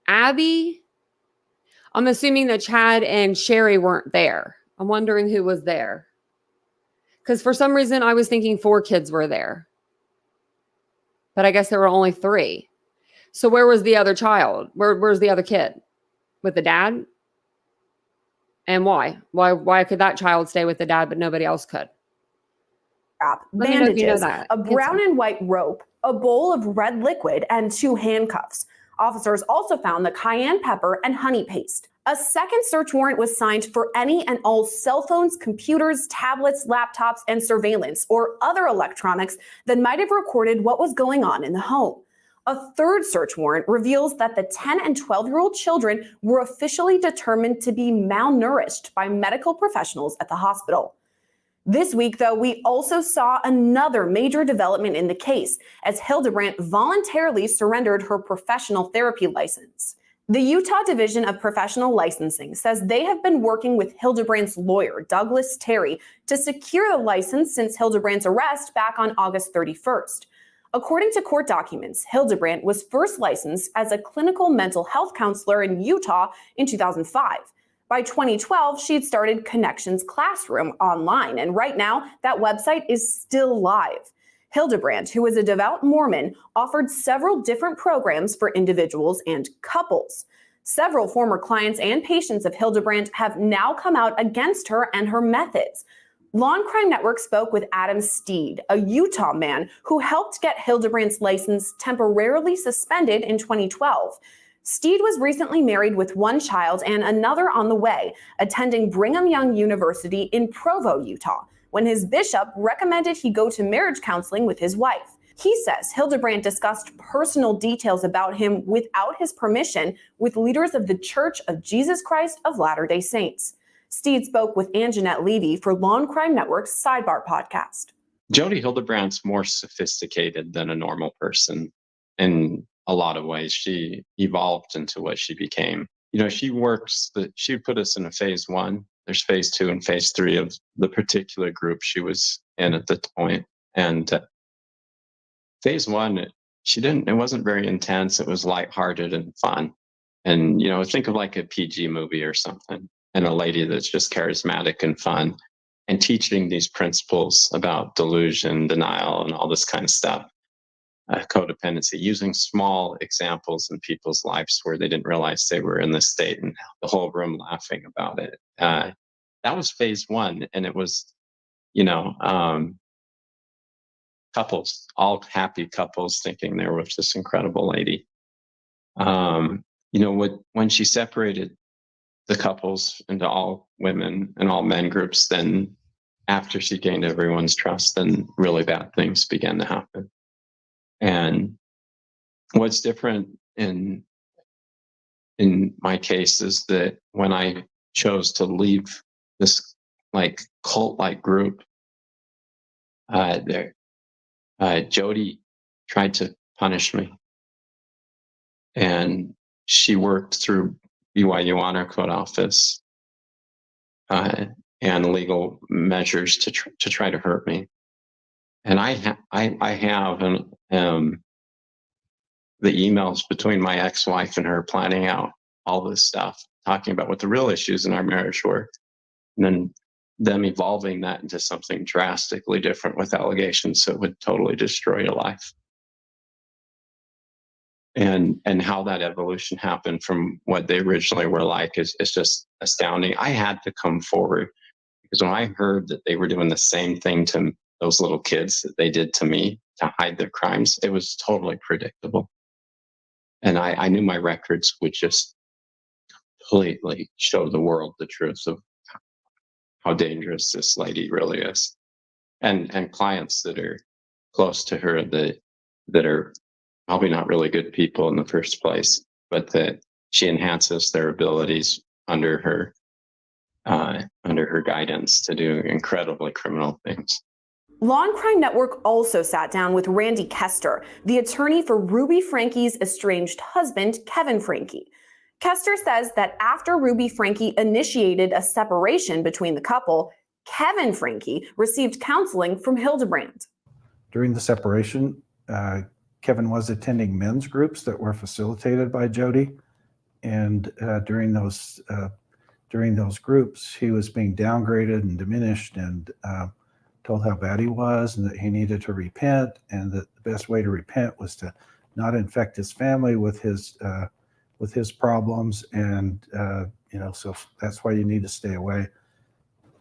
Abby? I'm assuming that Chad and Sherry weren't there. I'm wondering who was there. Because for some reason, I was thinking 4 kids were there. But I guess there were only 3. So where was the other child? Where's the other kid? With the dad? And why? Why could that child stay with the dad, but nobody else could? Bandages, a brown and white rope, a bowl of red liquid, and 2 handcuffs. Officers also found the cayenne pepper and honey paste. A second search warrant was signed for any and all cell phones, computers, tablets, laptops, and surveillance or other electronics that might have recorded what was going on in the home. A third search warrant reveals that the 10 and 12-year-old children were officially determined to be malnourished by medical professionals at the hospital. This week, though, we also saw another major development in the case as Hildebrandt voluntarily surrendered her professional therapy license. The Utah Division of Professional Licensing says they have been working with Hildebrandt's lawyer, Douglas Terry, to secure the license since Hildebrandt's arrest back on August 31st. According to court documents, Hildebrandt was first licensed as a clinical mental health counselor in Utah in 2005. By 2012, she had started Connections Classroom online, and right now, that website is still live. Hildebrandt, who is a devout Mormon, offered several different programs for individuals and couples. Several former clients and patients of Hildebrandt have now come out against her and her methods. Law and Crime Network spoke with Adam Steed, a Utah man who helped get Hildebrandt's license temporarily suspended in 2012. Steed was recently married with 1 child and another on the way, attending Brigham Young University in Provo, Utah, when his bishop recommended he go to marriage counseling with his wife. He says Hildebrandt discussed personal details about him without his permission with leaders of the Church of Jesus Christ of Latter-day Saints. Steed spoke with Anjanette Levy for Law and Crime Network's Sidebar podcast. Jodi Hildebrandt's more sophisticated than a normal person in a lot of ways. She evolved into what she became. You know, she would put us in a phase 1. There's phase 2 and phase 3 of the particular group she was in at the point. And phase 1, it wasn't very intense. It was lighthearted and fun. And, you know, think of like a PG movie or something, and a lady that's just charismatic and fun and teaching these principles about delusion, denial, and all this kind of stuff. Codependency, using small examples in people's lives where they didn't realize they were in this state and the whole room laughing about it. That was phase 1. And it was, you know, couples, all happy couples thinking they were with this incredible lady. You know, when she separated the couples into all women and all men groups, then after she gained everyone's trust, then really bad things began to happen. And what's different in my case is that when I chose to leave this like cult-like group, Jody tried to punish me, and she worked through BYU Honor Code office and legal measures to try to hurt me. And I have the emails between my ex-wife and her planning out all this stuff, talking about what the real issues in our marriage were, and then them evolving that into something drastically different with allegations that would totally destroy your life. And how that evolution happened from what they originally were like is just astounding. I had to come forward because when I heard that they were doing the same thing to those little kids that they did to me to hide their crimes, it was totally predictable. And I knew my records would just completely show the world the truth of how dangerous this lady really is. And clients that are close to her that are probably not really good people in the first place, but that she enhances their abilities under her guidance to do incredibly criminal things. Law and Crime Network also sat down with Randy Kester, the attorney for Ruby Franke's estranged husband, Kevin Franke. Kester says that after Ruby Franke initiated a separation between the couple, Kevin Franke received counseling from Hildebrandt. During the separation, Kevin was attending men's groups that were facilitated by Jodi, and during those groups, he was being downgraded and diminished, and told how bad he was, and that he needed to repent, and that the best way to repent was to not infect his family with his problems, and so that's why you need to stay away.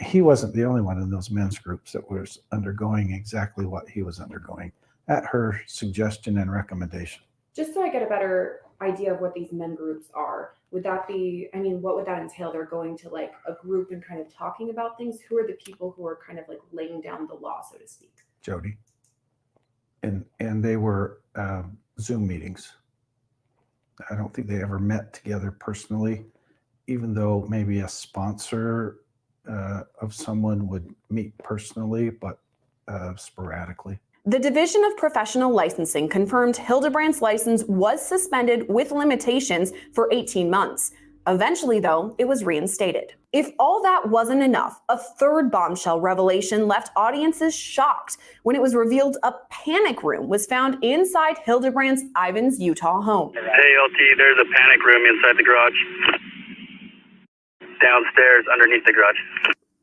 He wasn't the only one in those men's groups that was undergoing exactly what he was undergoing at her suggestion and recommendation. Just so I get a better idea of what these men groups are, would that be, I mean, what would that entail? They're going to like a group and kind of talking about things. Who are the people who are kind of like laying down the law, so to speak? Jodi. And they were Zoom meetings. I don't think they ever met together personally, even though maybe a sponsor of someone would meet personally, but sporadically. The Division of Professional Licensing confirmed Hildebrandt's license was suspended with limitations for 18 months. Eventually, though, it was reinstated. If all that wasn't enough, a third bombshell revelation left audiences shocked when it was revealed a panic room was found inside Hildebrandt's Ivins, Utah home. Hey, LT, there's a panic room inside the garage. Downstairs underneath the garage.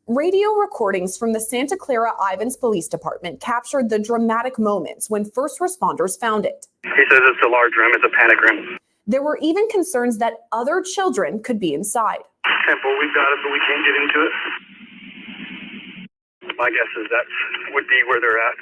Radio recordings from the Santa Clara Ivins Police Department captured the dramatic moments when first responders found it. He says it's a large room. It's a panic room. There were even concerns that other children could be inside. Simple. We've got it, but we can't get into it. My guess is that would be where they're at.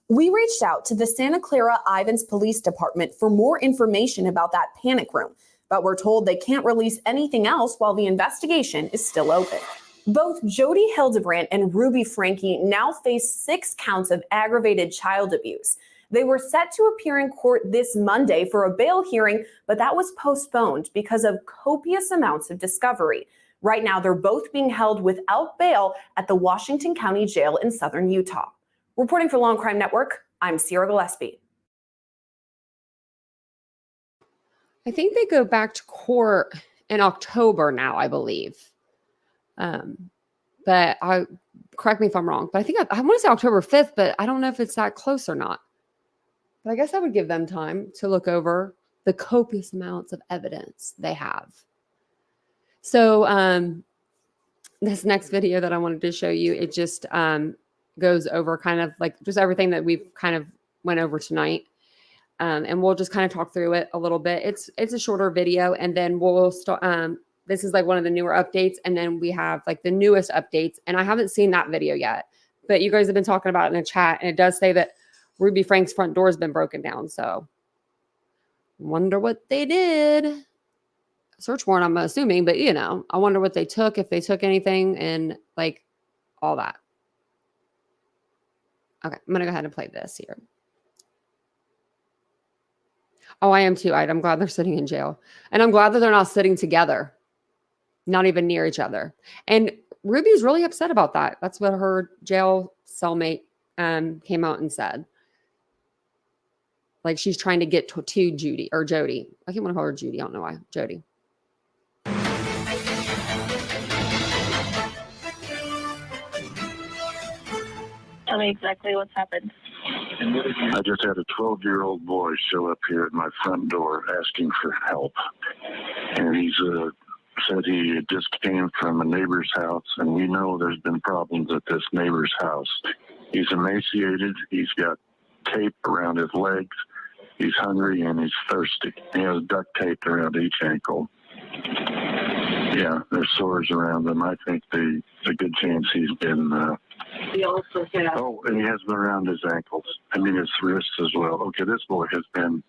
We reached out to the Santa Clara Ivins Police Department for more information about that panic room, but we're told they can't release anything else while the investigation is still open. Both Jodi Hildebrandt and Ruby Franke now face 6 counts of aggravated child abuse. They were set to appear in court this Monday for a bail hearing, but that was postponed because of copious amounts of discovery. Right now, they're both being held without bail at the Washington County Jail in southern Utah. Reporting for Law and Crime Network, I'm Sierra Gillespie. I think they go back to court in October now, I believe. But correct me if I'm wrong, but I think I want to say October 5th, but I don't know if it's that close or not. But I guess I would give them time to look over the copious amounts of evidence they have. So this next video that I wanted to show you, it just goes over kind of like just everything that we've kind of went over tonight. And we'll just kind of talk through it a little bit. It's a shorter video, and then we'll start. This is like one of the newer updates, and then we have like the newest updates. And I haven't seen that video yet, but you guys have been talking about it in the chat, and it does say that Ruby Franke's front door has been broken down. So wonder what they did. Search warrant, I'm assuming, but I wonder what they took, if they took anything, and like all that. Okay, I'm gonna go ahead and play this here. Oh, I am too. I'm glad they're sitting in jail. And I'm glad that they're not sitting together, not even near each other. And Ruby's really upset about that. That's what her jail cellmate came out and said. Like she's trying to get to Judy or Jody. I can't want to call her Judy. I don't know why. Jody. Tell me exactly what's happened. I just had a 12-year-old boy show up here at my front door asking for help. And he's said he just came from a neighbor's house, and we know there's been problems at this neighbor's house. He's emaciated. He's got tape around his legs. He's hungry and he's thirsty. He has duct tape around each ankle. Yeah, there's sores around him. I think there's a good chance he's been... He also had... Oh, and he has them around his ankles. I mean, his wrists as well. Okay, this boy has been...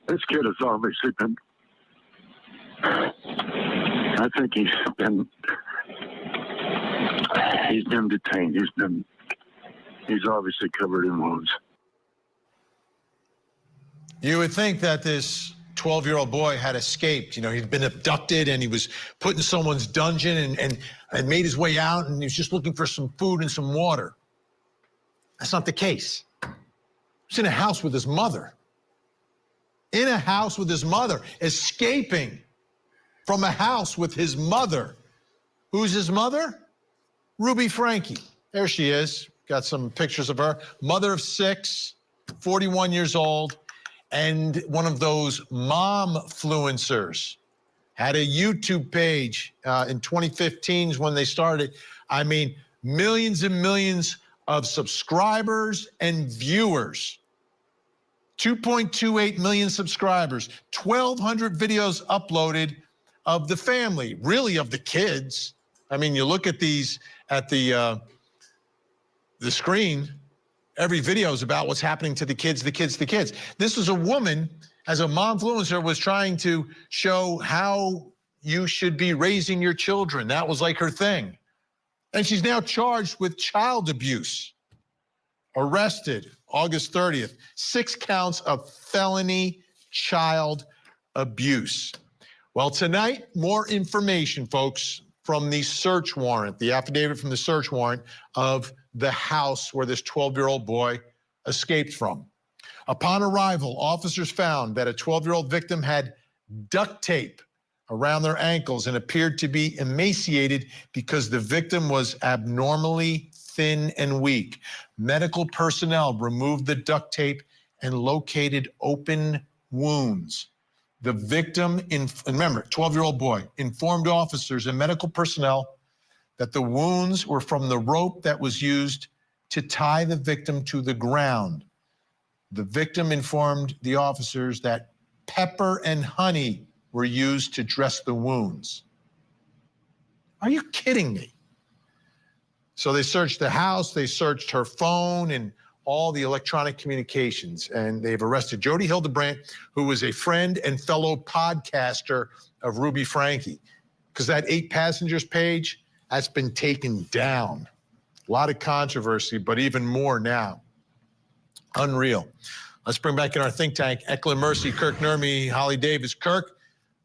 This kid has obviously been... I think he's been detained. He's obviously covered in wounds. You would think that this 12-year-old boy had escaped. You know, he'd been abducted and he was put in someone's dungeon and made his way out, and he was just looking for some food and some water. That's not the case. He's in a house with his mother. In a house with his mother, escaping from a house with his mother. Who's his mother? Ruby Franke. There she is. Got some pictures of her. Mother of 6, 41 years old, and one of those mom-fluencers. Had a YouTube page in 2015 when they started. I mean, millions and millions of subscribers and viewers. 2.28 million subscribers. 1,200 videos uploaded of the family, really of the kids. I mean, you look at these at the screen, every video is about what's happening to the kids. This was a woman, as a mom-fluencer, was trying to show how you should be raising your children. That was like her thing. And she's now charged with child abuse. Arrested August 30th. 6 counts of felony child abuse. Well, tonight, more information, folks, from the search warrant, the affidavit from the search warrant of the house where this 12-year-old boy escaped from. Upon arrival, officers found that a 12-year-old victim had duct tape around their ankles and appeared to be emaciated because the victim was abnormally thin and weak. Medical personnel removed the duct tape and located open wounds. The victim, remember, 12-year-old boy, informed officers and medical personnel that the wounds were from the rope that was used to tie the victim to the ground. The victim informed the officers that pepper and honey were used to dress the wounds. Are you kidding me? So they searched the house, they searched her phone and all the electronic communications, and they've arrested Jodi Hildebrandt, who was a friend and fellow podcaster of Ruby Franke, because that 8 passengers page, that's been taken down. A lot of controversy, but even more now. Unreal. Let's bring back in our think tank, Eklund Mercy, Kirk Nurmi, Holly Davis. Kirk,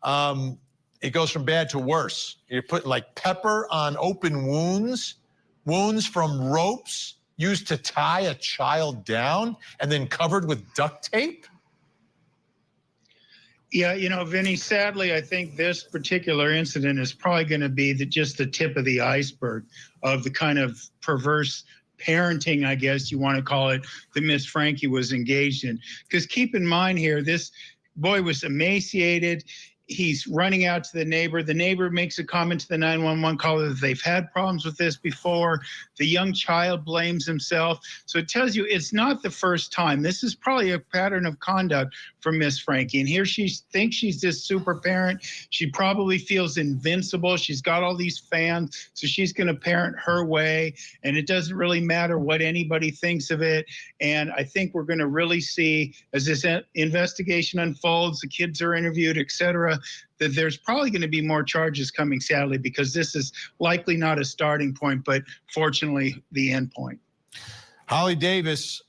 it goes from bad to worse. You're putting like pepper on open wounds from ropes used to tie a child down and then covered with duct tape? Yeah, you know, Vinny, sadly, I think this particular incident is probably going to be just the tip of the iceberg of the kind of perverse parenting, I guess you want to call it, that Miss Franke was engaged in. Because keep in mind here, this boy was emaciated. He's running out to the neighbor. The neighbor makes a comment to the 911 caller that they've had problems with this before. The young child blames himself. So it tells you it's not the first time. This is probably a pattern of conduct for Miss Franke. And here she thinks she's this super parent. She probably feels invincible. She's got all these fans, so she's going to parent her way. And it doesn't really matter what anybody thinks of it. And I think we're going to really see, as this investigation unfolds, the kids are interviewed, et cetera, that there's probably going to be more charges coming, sadly, because this is likely not a starting point, but fortunately the end point. Holly Davis,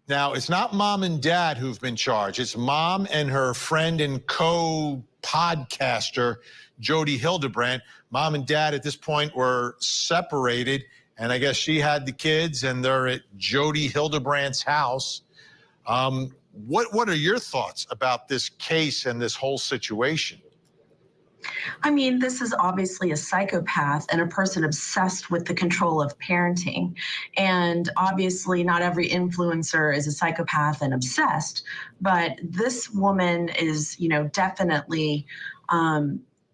now it's not mom and dad who've been charged. It's mom and her friend and co-podcaster, Jody Hildebrandt. Mom and dad at this point were separated, and I guess she had the kids, and they're at Jody Hildebrandt's house. What are your thoughts about this case and this whole situation? I mean, this is obviously a psychopath and a person obsessed with the control of parenting. And obviously not every influencer is a psychopath and obsessed, but this woman is, you know, definitely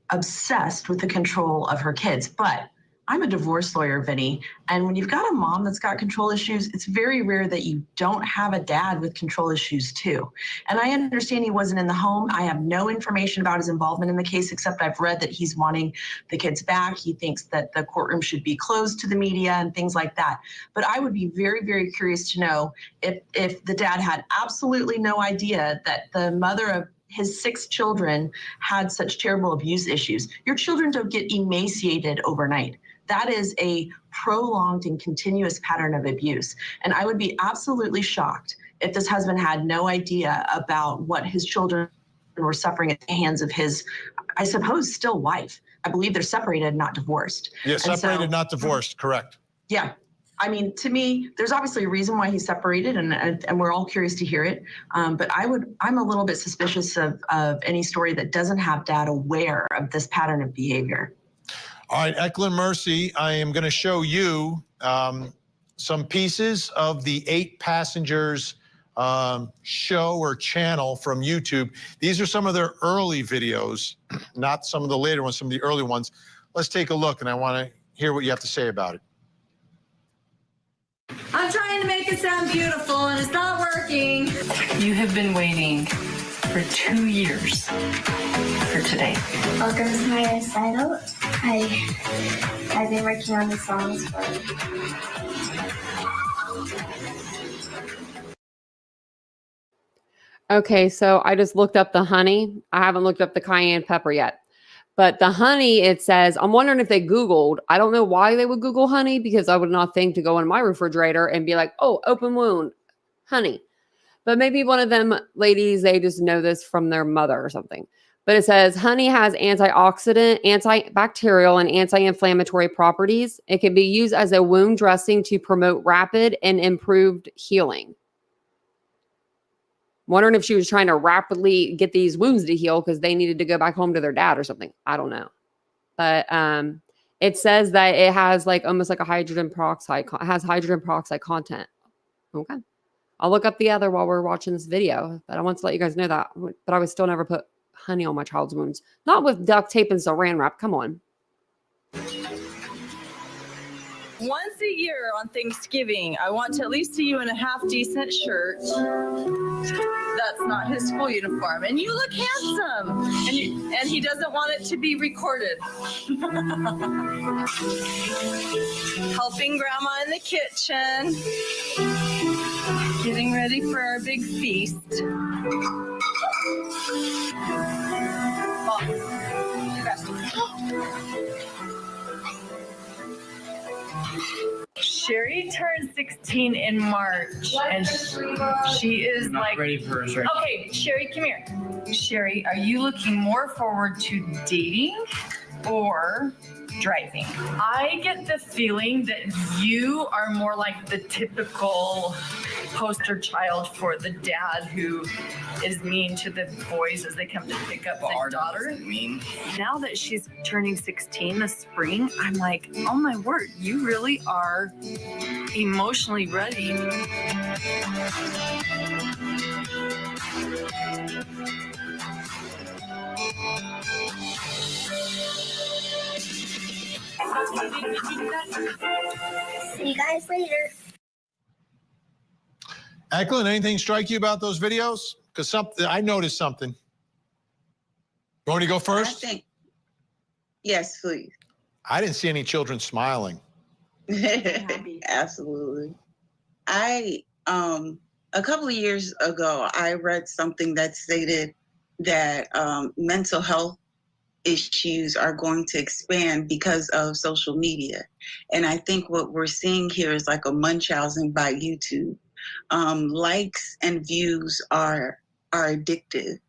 obsessed with the control of her kids. But I'm a divorce lawyer, Vinny, and when you've got a mom that's got control issues, it's very rare that you don't have a dad with control issues too. And I understand he wasn't in the home. I have no information about his involvement in the case, except I've read that he's wanting the kids back. He thinks that the courtroom should be closed to the media and things like that. But I would be very, very curious to know if the dad had absolutely no idea that the mother of his 6 children had such terrible abuse issues. Your children don't get emaciated overnight. That is a prolonged and continuous pattern of abuse. And I would be absolutely shocked if this husband had no idea about what his children were suffering at the hands of his, I suppose, still wife. I believe they're separated, not divorced. Yeah, separated, not divorced, correct. Yeah. I mean, to me, there's obviously a reason why he's separated, and we're all curious to hear it. But I'm a little bit suspicious of any story that doesn't have dad aware of this pattern of behavior. All right, Eklund Mercy, I am going to show you some pieces of the 8 Passengers show or channel from YouTube. These are some of their early videos, not some of the later ones, some of the early ones. Let's take a look, and I want to hear what you have to say about it. I'm trying to make it sound beautiful, and it's not working. You have been waiting for 2 years for today. Welcome to my recital. I've been working on the songs for Okay, so I just looked up the honey. I haven't looked up the cayenne pepper yet. But the honey, it says, I'm wondering if they Googled. I don't know why they would Google honey, because I would not think to go in my refrigerator and be like, oh, open wound, honey. But maybe one of them ladies, they just know this from their mother or something. But it says honey has antioxidant, antibacterial, and anti-inflammatory properties. It can be used as a wound dressing to promote rapid and improved healing. Wondering if she was trying to rapidly get these wounds to heal because they needed to go back home to their dad or something. I don't know. But it says that it has like almost like a hydrogen peroxide, has hydrogen peroxide content. Okay. I'll look up the other while we're watching this video, but I want to let you guys know that. But I would still never put honey on my child's wounds. Not with duct tape and saran wrap. Come on. Once a year on Thanksgiving, I want to at least see you in a half decent shirt. That's not his school uniform. And you look handsome. And he doesn't want it to be recorded. Helping grandma in the kitchen. Getting ready for our big feast. Sherry turned 16 in March, and she is not like ready for us right now. Okay, Sherry, come here. Sherry, are you looking more forward to dating or driving? I get the feeling that you are more like the typical poster child for the dad who is mean to the boys as they come to pick up their daughter. Mean. Now that she's turning 16 this spring, I'm like, oh my word, you really are emotionally ready. See you guys later. Eklund, anything strike you about those videos? Because I noticed something. You want me to go first? Yes, please. I didn't see any children smiling. Absolutely. A couple of years ago, I read something that stated that mental health issues are going to expand because of social media. And I think what we're seeing here is like a Munchausen by YouTube. Likes and views are addictive.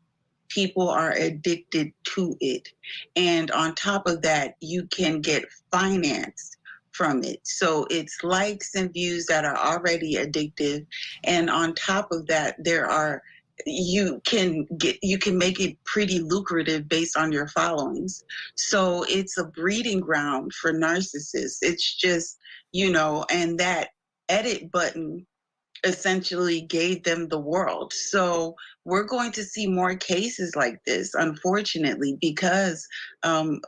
People are addicted to it. And on top of that, you can get financed from it. So it's likes and views that are already addictive. And on top of that, you can make it pretty lucrative based on your followings. So it's a breeding ground for narcissists. It's just, and that edit button essentially gave them the world. So we're going to see more cases like this, unfortunately, because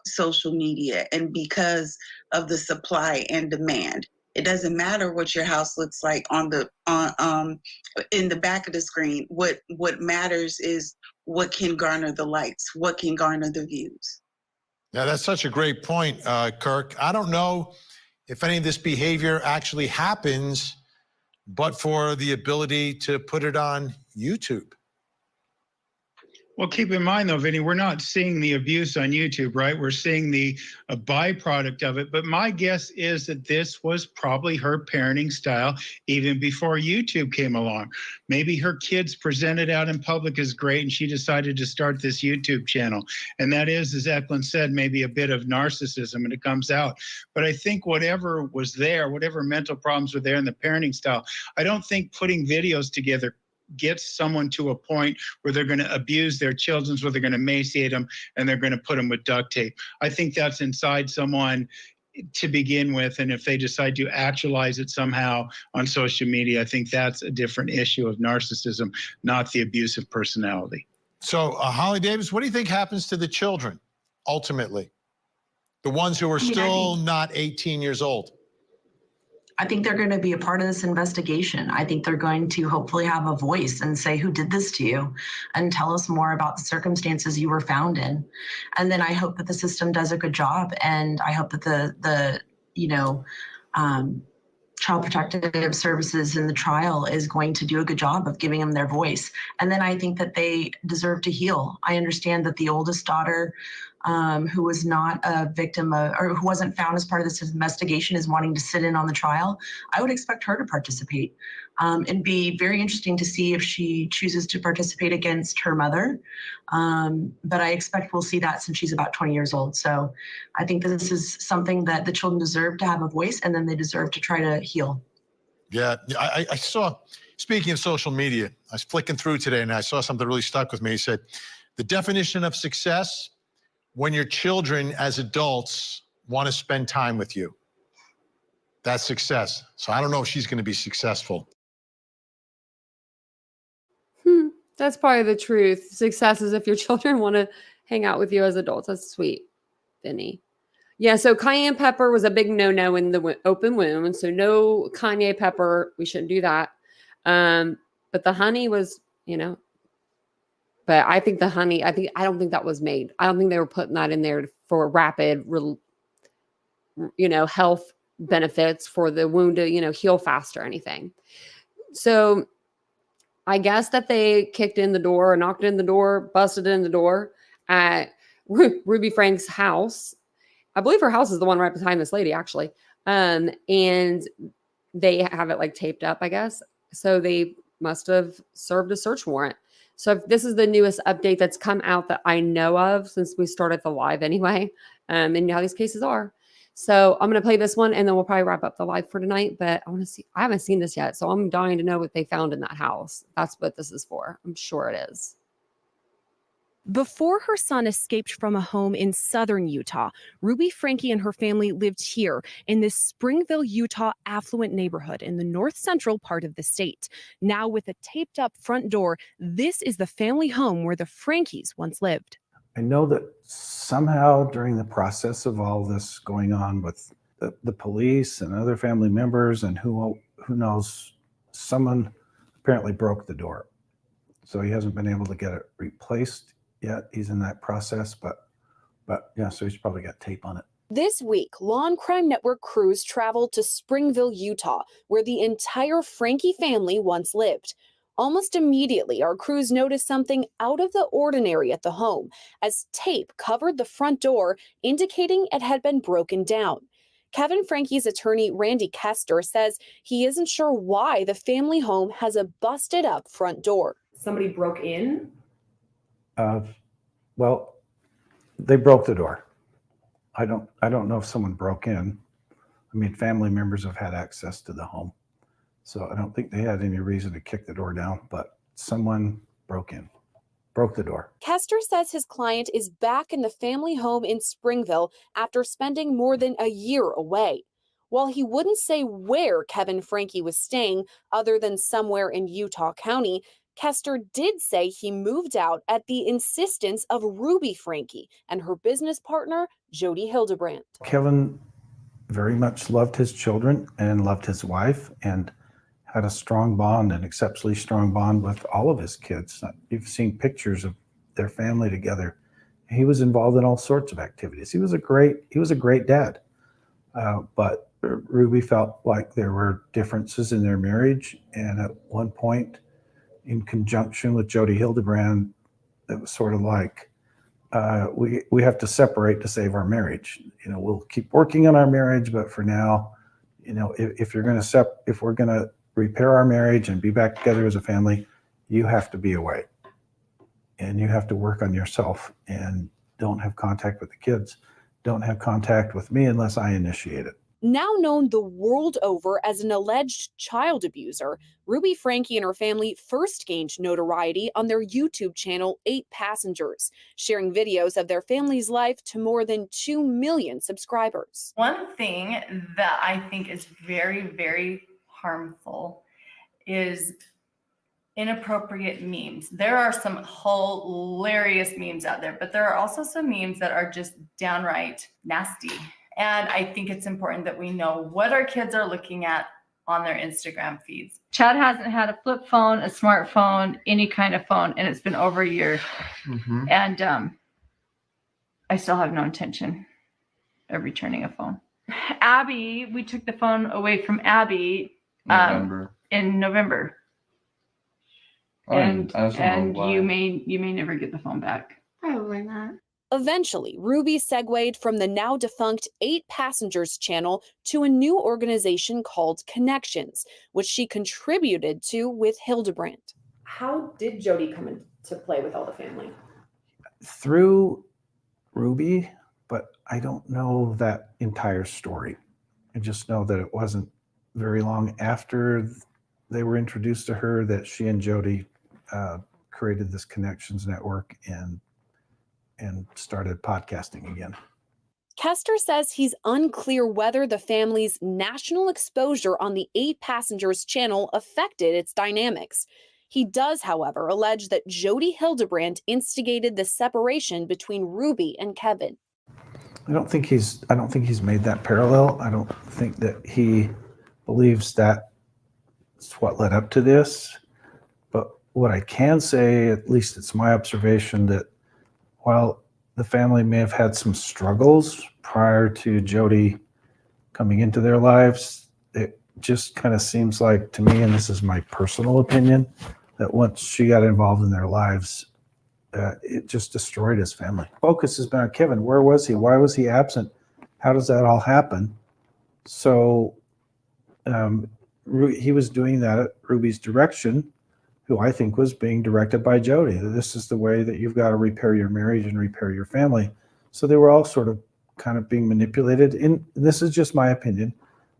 social media and because of the supply and demand. It doesn't matter what your house looks like in the back of the screen. What matters is what can garner the likes, what can garner the views. Yeah, that's such a great point, Kirk. I don't know if any of this behavior actually happens, but for the ability to put it on YouTube. Well, keep in mind, though, Vinny, we're not seeing the abuse on YouTube, right? We're seeing the byproduct of it. But my guess is that this was probably her parenting style even before YouTube came along. Maybe her kids presented out in public as great, and she decided to start this YouTube channel. And that is, as Eklund said, maybe a bit of narcissism, and it comes out. But I think whatever was there, whatever mental problems were there in the parenting style, I don't think putting videos together gets someone to a point where they're going to abuse their children, where they're going to emaciate them, and they're going to put them with duct tape. I think that's inside someone to begin with, and if they decide to actualize it somehow on social media, I think that's a different issue of narcissism, not the abusive personality. So, Holly Davis, what do you think happens to the children, ultimately? The ones who are still not 18 years old? I think they're going to be a part of this investigation. I think they're going to hopefully have a voice and say, who did this to you? And tell us more about the circumstances you were found in. And then I hope that the system does a good job. And I hope that the Child Protective Services in the trial is going to do a good job of giving them their voice. And then I think that they deserve to heal. I understand that the oldest daughter, who was not a victim of, or who wasn't found as part of this investigation, is wanting to sit in on the trial. I would expect her to participate. It'd be very interesting to see if she chooses to participate against her mother. But I expect we'll see that since she's about 20 years old. So I think this is something that the children deserve to have a voice, and then they deserve to try to heal. Yeah, I saw, speaking of social media, I was flicking through today and I saw something that really stuck with me. He said, the definition of success: when your children as adults want to spend time with you. That's success. So I don't know if she's going to be successful. That's probably the truth. Success is if your children want to hang out with you as adults. That's sweet, Vinny. Yeah, so cayenne pepper was a big no-no in the open wound. So no cayenne pepper. We shouldn't do that. But the honey was, but I think the honey, I don't think that was made. I don't think they were putting that in there for rapid, health benefits for the wound to, heal fast or anything. So I guess that they kicked in the door, knocked in the door, busted in the door at Ruby Franke's house. I believe her house is the one right behind this lady, actually. And they have it like taped up, I guess. So they must have served a search warrant. So if this is the newest update that's come out that I know of since we started the live anyway, and you know how these cases are. So I'm going to play this one and then we'll probably wrap up the live for tonight. But I haven't seen this yet. So I'm dying to know what they found in that house. That's what this is for. I'm sure it is. Before her son escaped from a home in southern Utah, Ruby Franke and her family lived here in this Springville, Utah affluent neighborhood in the north central part of the state. Now with a taped up front door, this is the family home where the Frankes once lived. I know that somehow during the process of all this going on with the police and other family members and who knows, someone apparently broke the door. So he hasn't been able to get it replaced yet. He's in that process, but yeah, so he's probably got tape on it. This week, Law and Crime Network crews traveled to Springville, Utah, where the entire Franke family once lived. Almost immediately, our crews noticed something out of the ordinary at the home, as tape covered the front door, indicating it had been broken down. Kevin Franke's attorney, Randy Kester, says he isn't sure why the family home has a busted up front door. Somebody broke in? Well, they broke the door. I don't know if someone broke in. I mean, family members have had access to the home, so I don't think they had any reason to kick the door down, but someone broke the door. Kester says his client is back in the family home in Springville after spending more than a year away. While he wouldn't say where Kevin Franke was staying, other than somewhere in Utah County, Kester did say he moved out at the insistence of Ruby Franke and her business partner, Jody Hildebrandt. Kevin very much loved his children and loved his wife and had a strong bond, an exceptionally strong bond with all of his kids. You've seen pictures of their family together. He was involved in all sorts of activities. He was a great dad. But Ruby felt like there were differences in their marriage, and at one point, in conjunction with Jodi Hildebrandt, it was sort of like, we have to separate to save our marriage. We'll keep working on our marriage, but for now, if we're going to repair our marriage and be back together as a family, you have to be away, and you have to work on yourself, and don't have contact with the kids. Don't have contact with me unless I initiate it. Now known the world over as an alleged child abuser, Ruby Franke and her family first gained notoriety on their YouTube channel, 8 Passengers, sharing videos of their family's life to more than 2 million subscribers. One thing that I think is very, very harmful is inappropriate memes. There are some hilarious memes out there, but there are also some memes that are just downright nasty. And I think it's important that we know what our kids are looking at on their Instagram feeds. Chad hasn't had a flip phone, a smartphone, any kind of phone, and it's been over a year. Mm-hmm. And I still have no intention of returning a phone. Abby, we took the phone away from Abby in November. And you may never get the phone back. Probably not. Eventually, Ruby segued from the now defunct 8 Passengers channel to a new organization called Connections, which she contributed to with Hildebrandt. How did Jody come into play with all the family? Through Ruby, but I don't know that entire story. I just know that it wasn't very long after they were introduced to her that she and Jody created this Connections network and started podcasting again. Kester says he's unclear whether the family's national exposure on the 8 Passengers channel affected its dynamics. He does, however, allege that Jody Hildebrandt instigated the separation between Ruby and Kevin. I don't think he's made that parallel. I don't think that he believes that's what led up to this. But what I can say, at least it's my observation, that while the family may have had some struggles prior to Jody coming into their lives, it just kind of seems like to me, and this is my personal opinion, that once she got involved in their lives, it just destroyed his family. Focus has been on Kevin. Where was he? Why was he absent? How does that all happen? So he was doing that at Ruby's direction, who I think was being directed by Jody. This is the way that you've got to repair your marriage and repair your family. So they were all sort of kind of being manipulated, and this is just my opinion,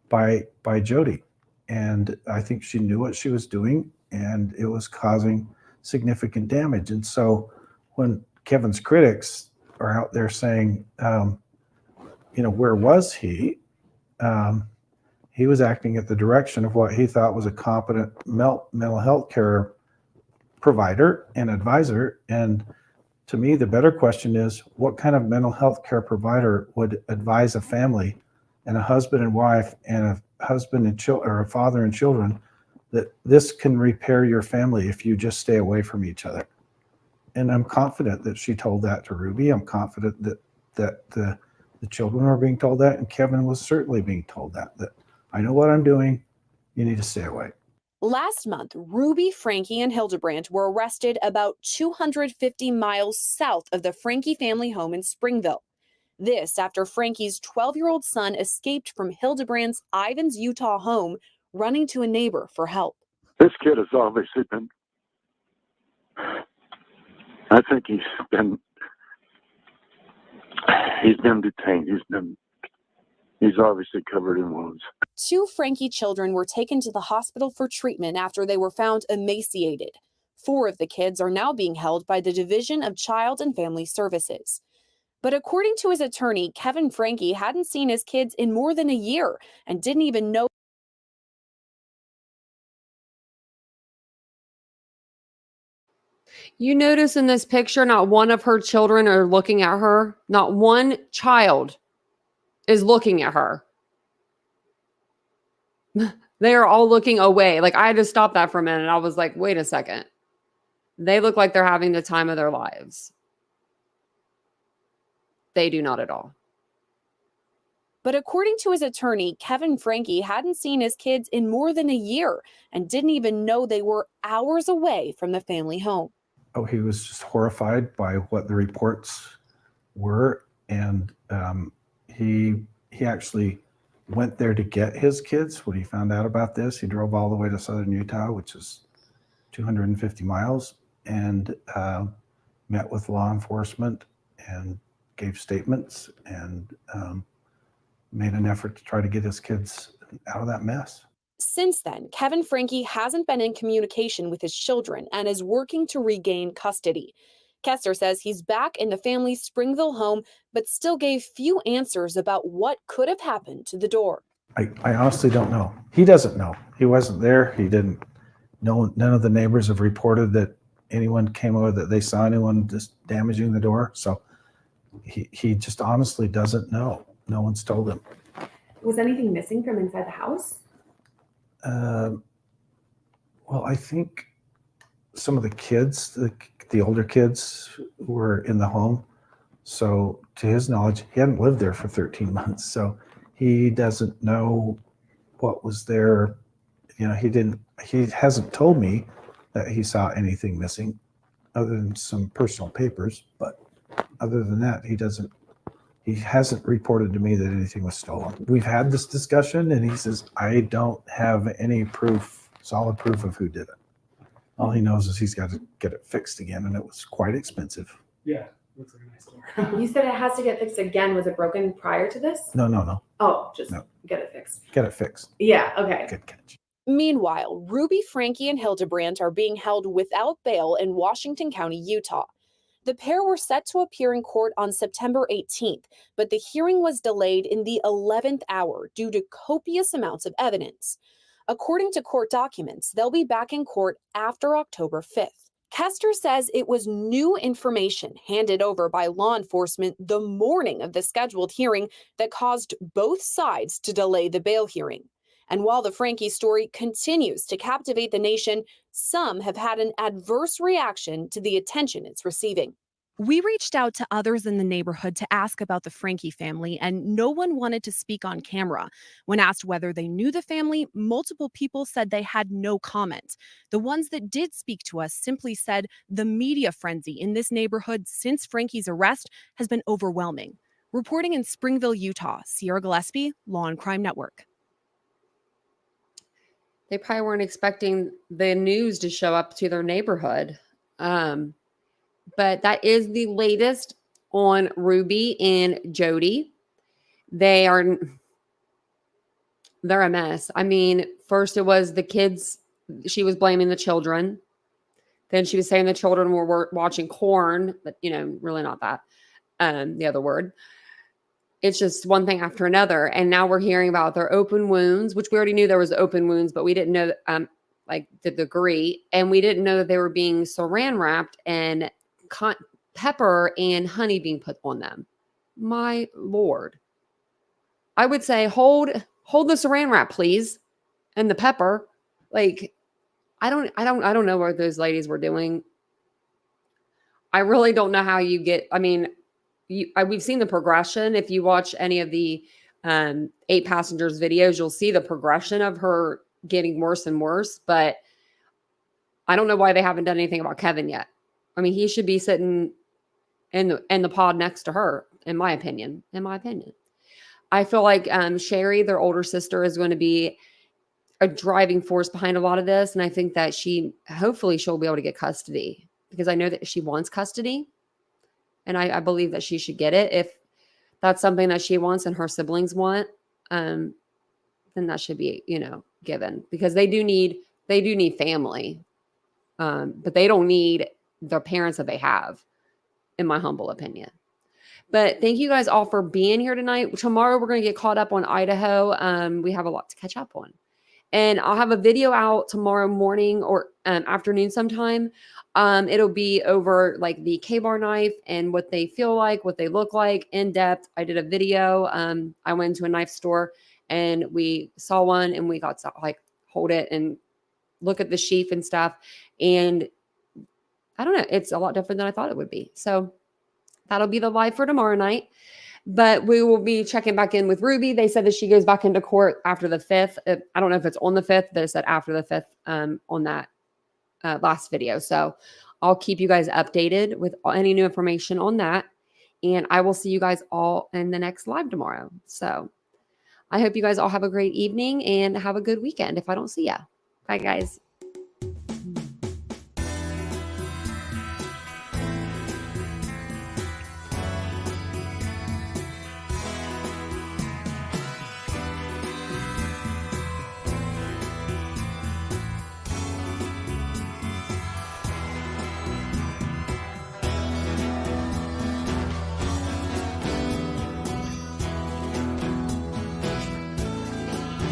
by Jody. And I think she knew what she was doing, and it was causing significant damage. And so when Kevin's critics are out there saying, where was he? He was acting at the direction of what he thought was a competent mental health care provider and advisor. And to me, the better question is, what kind of mental health care provider would advise a family and a husband and wife and a husband and children, or a father and children, that this can repair your family if you just stay away from each other. And I'm confident that she told that to Ruby. I'm confident that the children are being told that, and Kevin was certainly being told that I know what I'm doing. You need to stay away. Last month, Ruby Franke and Hildebrandt were arrested about 250 miles south of the Franke family home in Springville. This after Franke's 12-year-old son escaped from Hildebrandt's Ivins, Utah home, running to a neighbor for help. This kid has obviously been, I think he's been detained. He's obviously covered in wounds. 2 Franke children were taken to the hospital for treatment after they were found emaciated. 4 of the kids are now being held by the Division of Child and Family Services. But according to his attorney, Kevin Franke hadn't seen his kids in more than a year and didn't even know. You notice in this picture, not one of her children are looking at her. Not one child is looking at her. They are all looking away. Like, I had to stop that for a minute. I was like, wait a second. They look like they're having the time of their lives. They do not at all. But according to his attorney, Kevin Franke hadn't seen his kids in more than a year and didn't even know they were hours away from the family home. Oh, he was just horrified by what the reports were, and he actually went there to get his kids when he found out about this. He drove all the way to southern Utah, which is 250 miles, and met with law enforcement and gave statements and made an effort to try to get his kids out of that mess. Since then, Kevin Franke hasn't been in communication with his children and is working to regain custody. Kester says he's back in the family's Springville home, but still gave few answers about what could have happened to the door. I honestly don't know. He doesn't know. He wasn't there. He didn't know. None of the neighbors have reported that anyone came over, that they saw anyone just damaging the door. So he just honestly doesn't know. No one's told him. Was anything missing from inside the house? Well, I think some of the kids, the older kids, were in the home. So to his knowledge, he hadn't lived there for 13 months. So he doesn't know what was there. You know, he hasn't told me that he saw anything missing other than some personal papers. But other than that, he hasn't reported to me that anything was stolen. We've had this discussion and he says, I don't have any solid proof of who did it. All he knows is he's got to get it fixed again, and it was quite expensive. Yeah, looks like a nice door. You said it has to get fixed again. Was it broken prior to this? No. Oh, just get it fixed. Get it fixed. Yeah, okay. Good catch. Meanwhile, Ruby Franke and Hildebrandt are being held without bail in Washington County, Utah. The pair were set to appear in court on September 18th, but the hearing was delayed in the 11th hour due to copious amounts of evidence. According to court documents, they'll be back in court after October 5th. Kester says it was new information handed over by law enforcement the morning of the scheduled hearing that caused both sides to delay the bail hearing. And while the Franke story continues to captivate the nation, some have had an adverse reaction to the attention it's receiving. We reached out to others in the neighborhood to ask about the Franke family, and no one wanted to speak on camera. When asked whether they knew the family, multiple people said they had no comment. The ones that did speak to us simply said the media frenzy in this neighborhood since Franke's arrest has been overwhelming. Reporting in Springville, Utah, Sierra Gillespie, Law and Crime Network. They probably weren't expecting the news to show up to their neighborhood. But that is the latest on Ruby and Jody. They're a mess. I mean, first it was the kids. She was blaming the children. Then she was saying the children were watching porn, but really not that. The other word. It's just one thing after another. And now we're hearing about their open wounds, which we already knew there was open wounds, but we didn't know like the degree. And we didn't know that they were being saran wrapped and pepper and honey being put on them. My Lord. I would say hold the saran wrap, please. And the pepper. Like, I don't know what those ladies were doing. I really don't know how you get, I mean, we've seen the progression. If you watch any of the 8 Passengers videos, you'll see the progression of her getting worse and worse. But I don't know why they haven't done anything about Kevin yet. I mean, he should be sitting in the pod next to her, in my opinion. I feel like Sherry, their older sister, is going to be a driving force behind a lot of this. And I think that hopefully she'll be able to get custody, because I know that she wants custody. And I believe that she should get it. If that's something that she wants and her siblings want, then that should be, given, because they do need family. But they don't need the parents that they have, in my humble opinion. But thank you guys all for being here tonight. Tomorrow we're going to get caught up on Idaho. We have a lot to catch up on. And I'll have a video out tomorrow morning or afternoon sometime. It'll be over like the K-bar knife and what they feel like, what they look like in depth. I did a video. I went into a knife store and we saw one and we got to like hold it and look at the sheath and stuff. And I don't know, it's a lot different than I thought it would be. So that'll be the live for tomorrow night. But we will be checking back in with Ruby. They said that she goes back into court after the 5th. I don't know if it's on the 5th, but it said after the 5th on that last video. So I'll keep you guys updated with any new information on that. And I will see you guys all in the next live tomorrow. So I hope you guys all have a great evening and have a good weekend if I don't see ya. Bye, guys.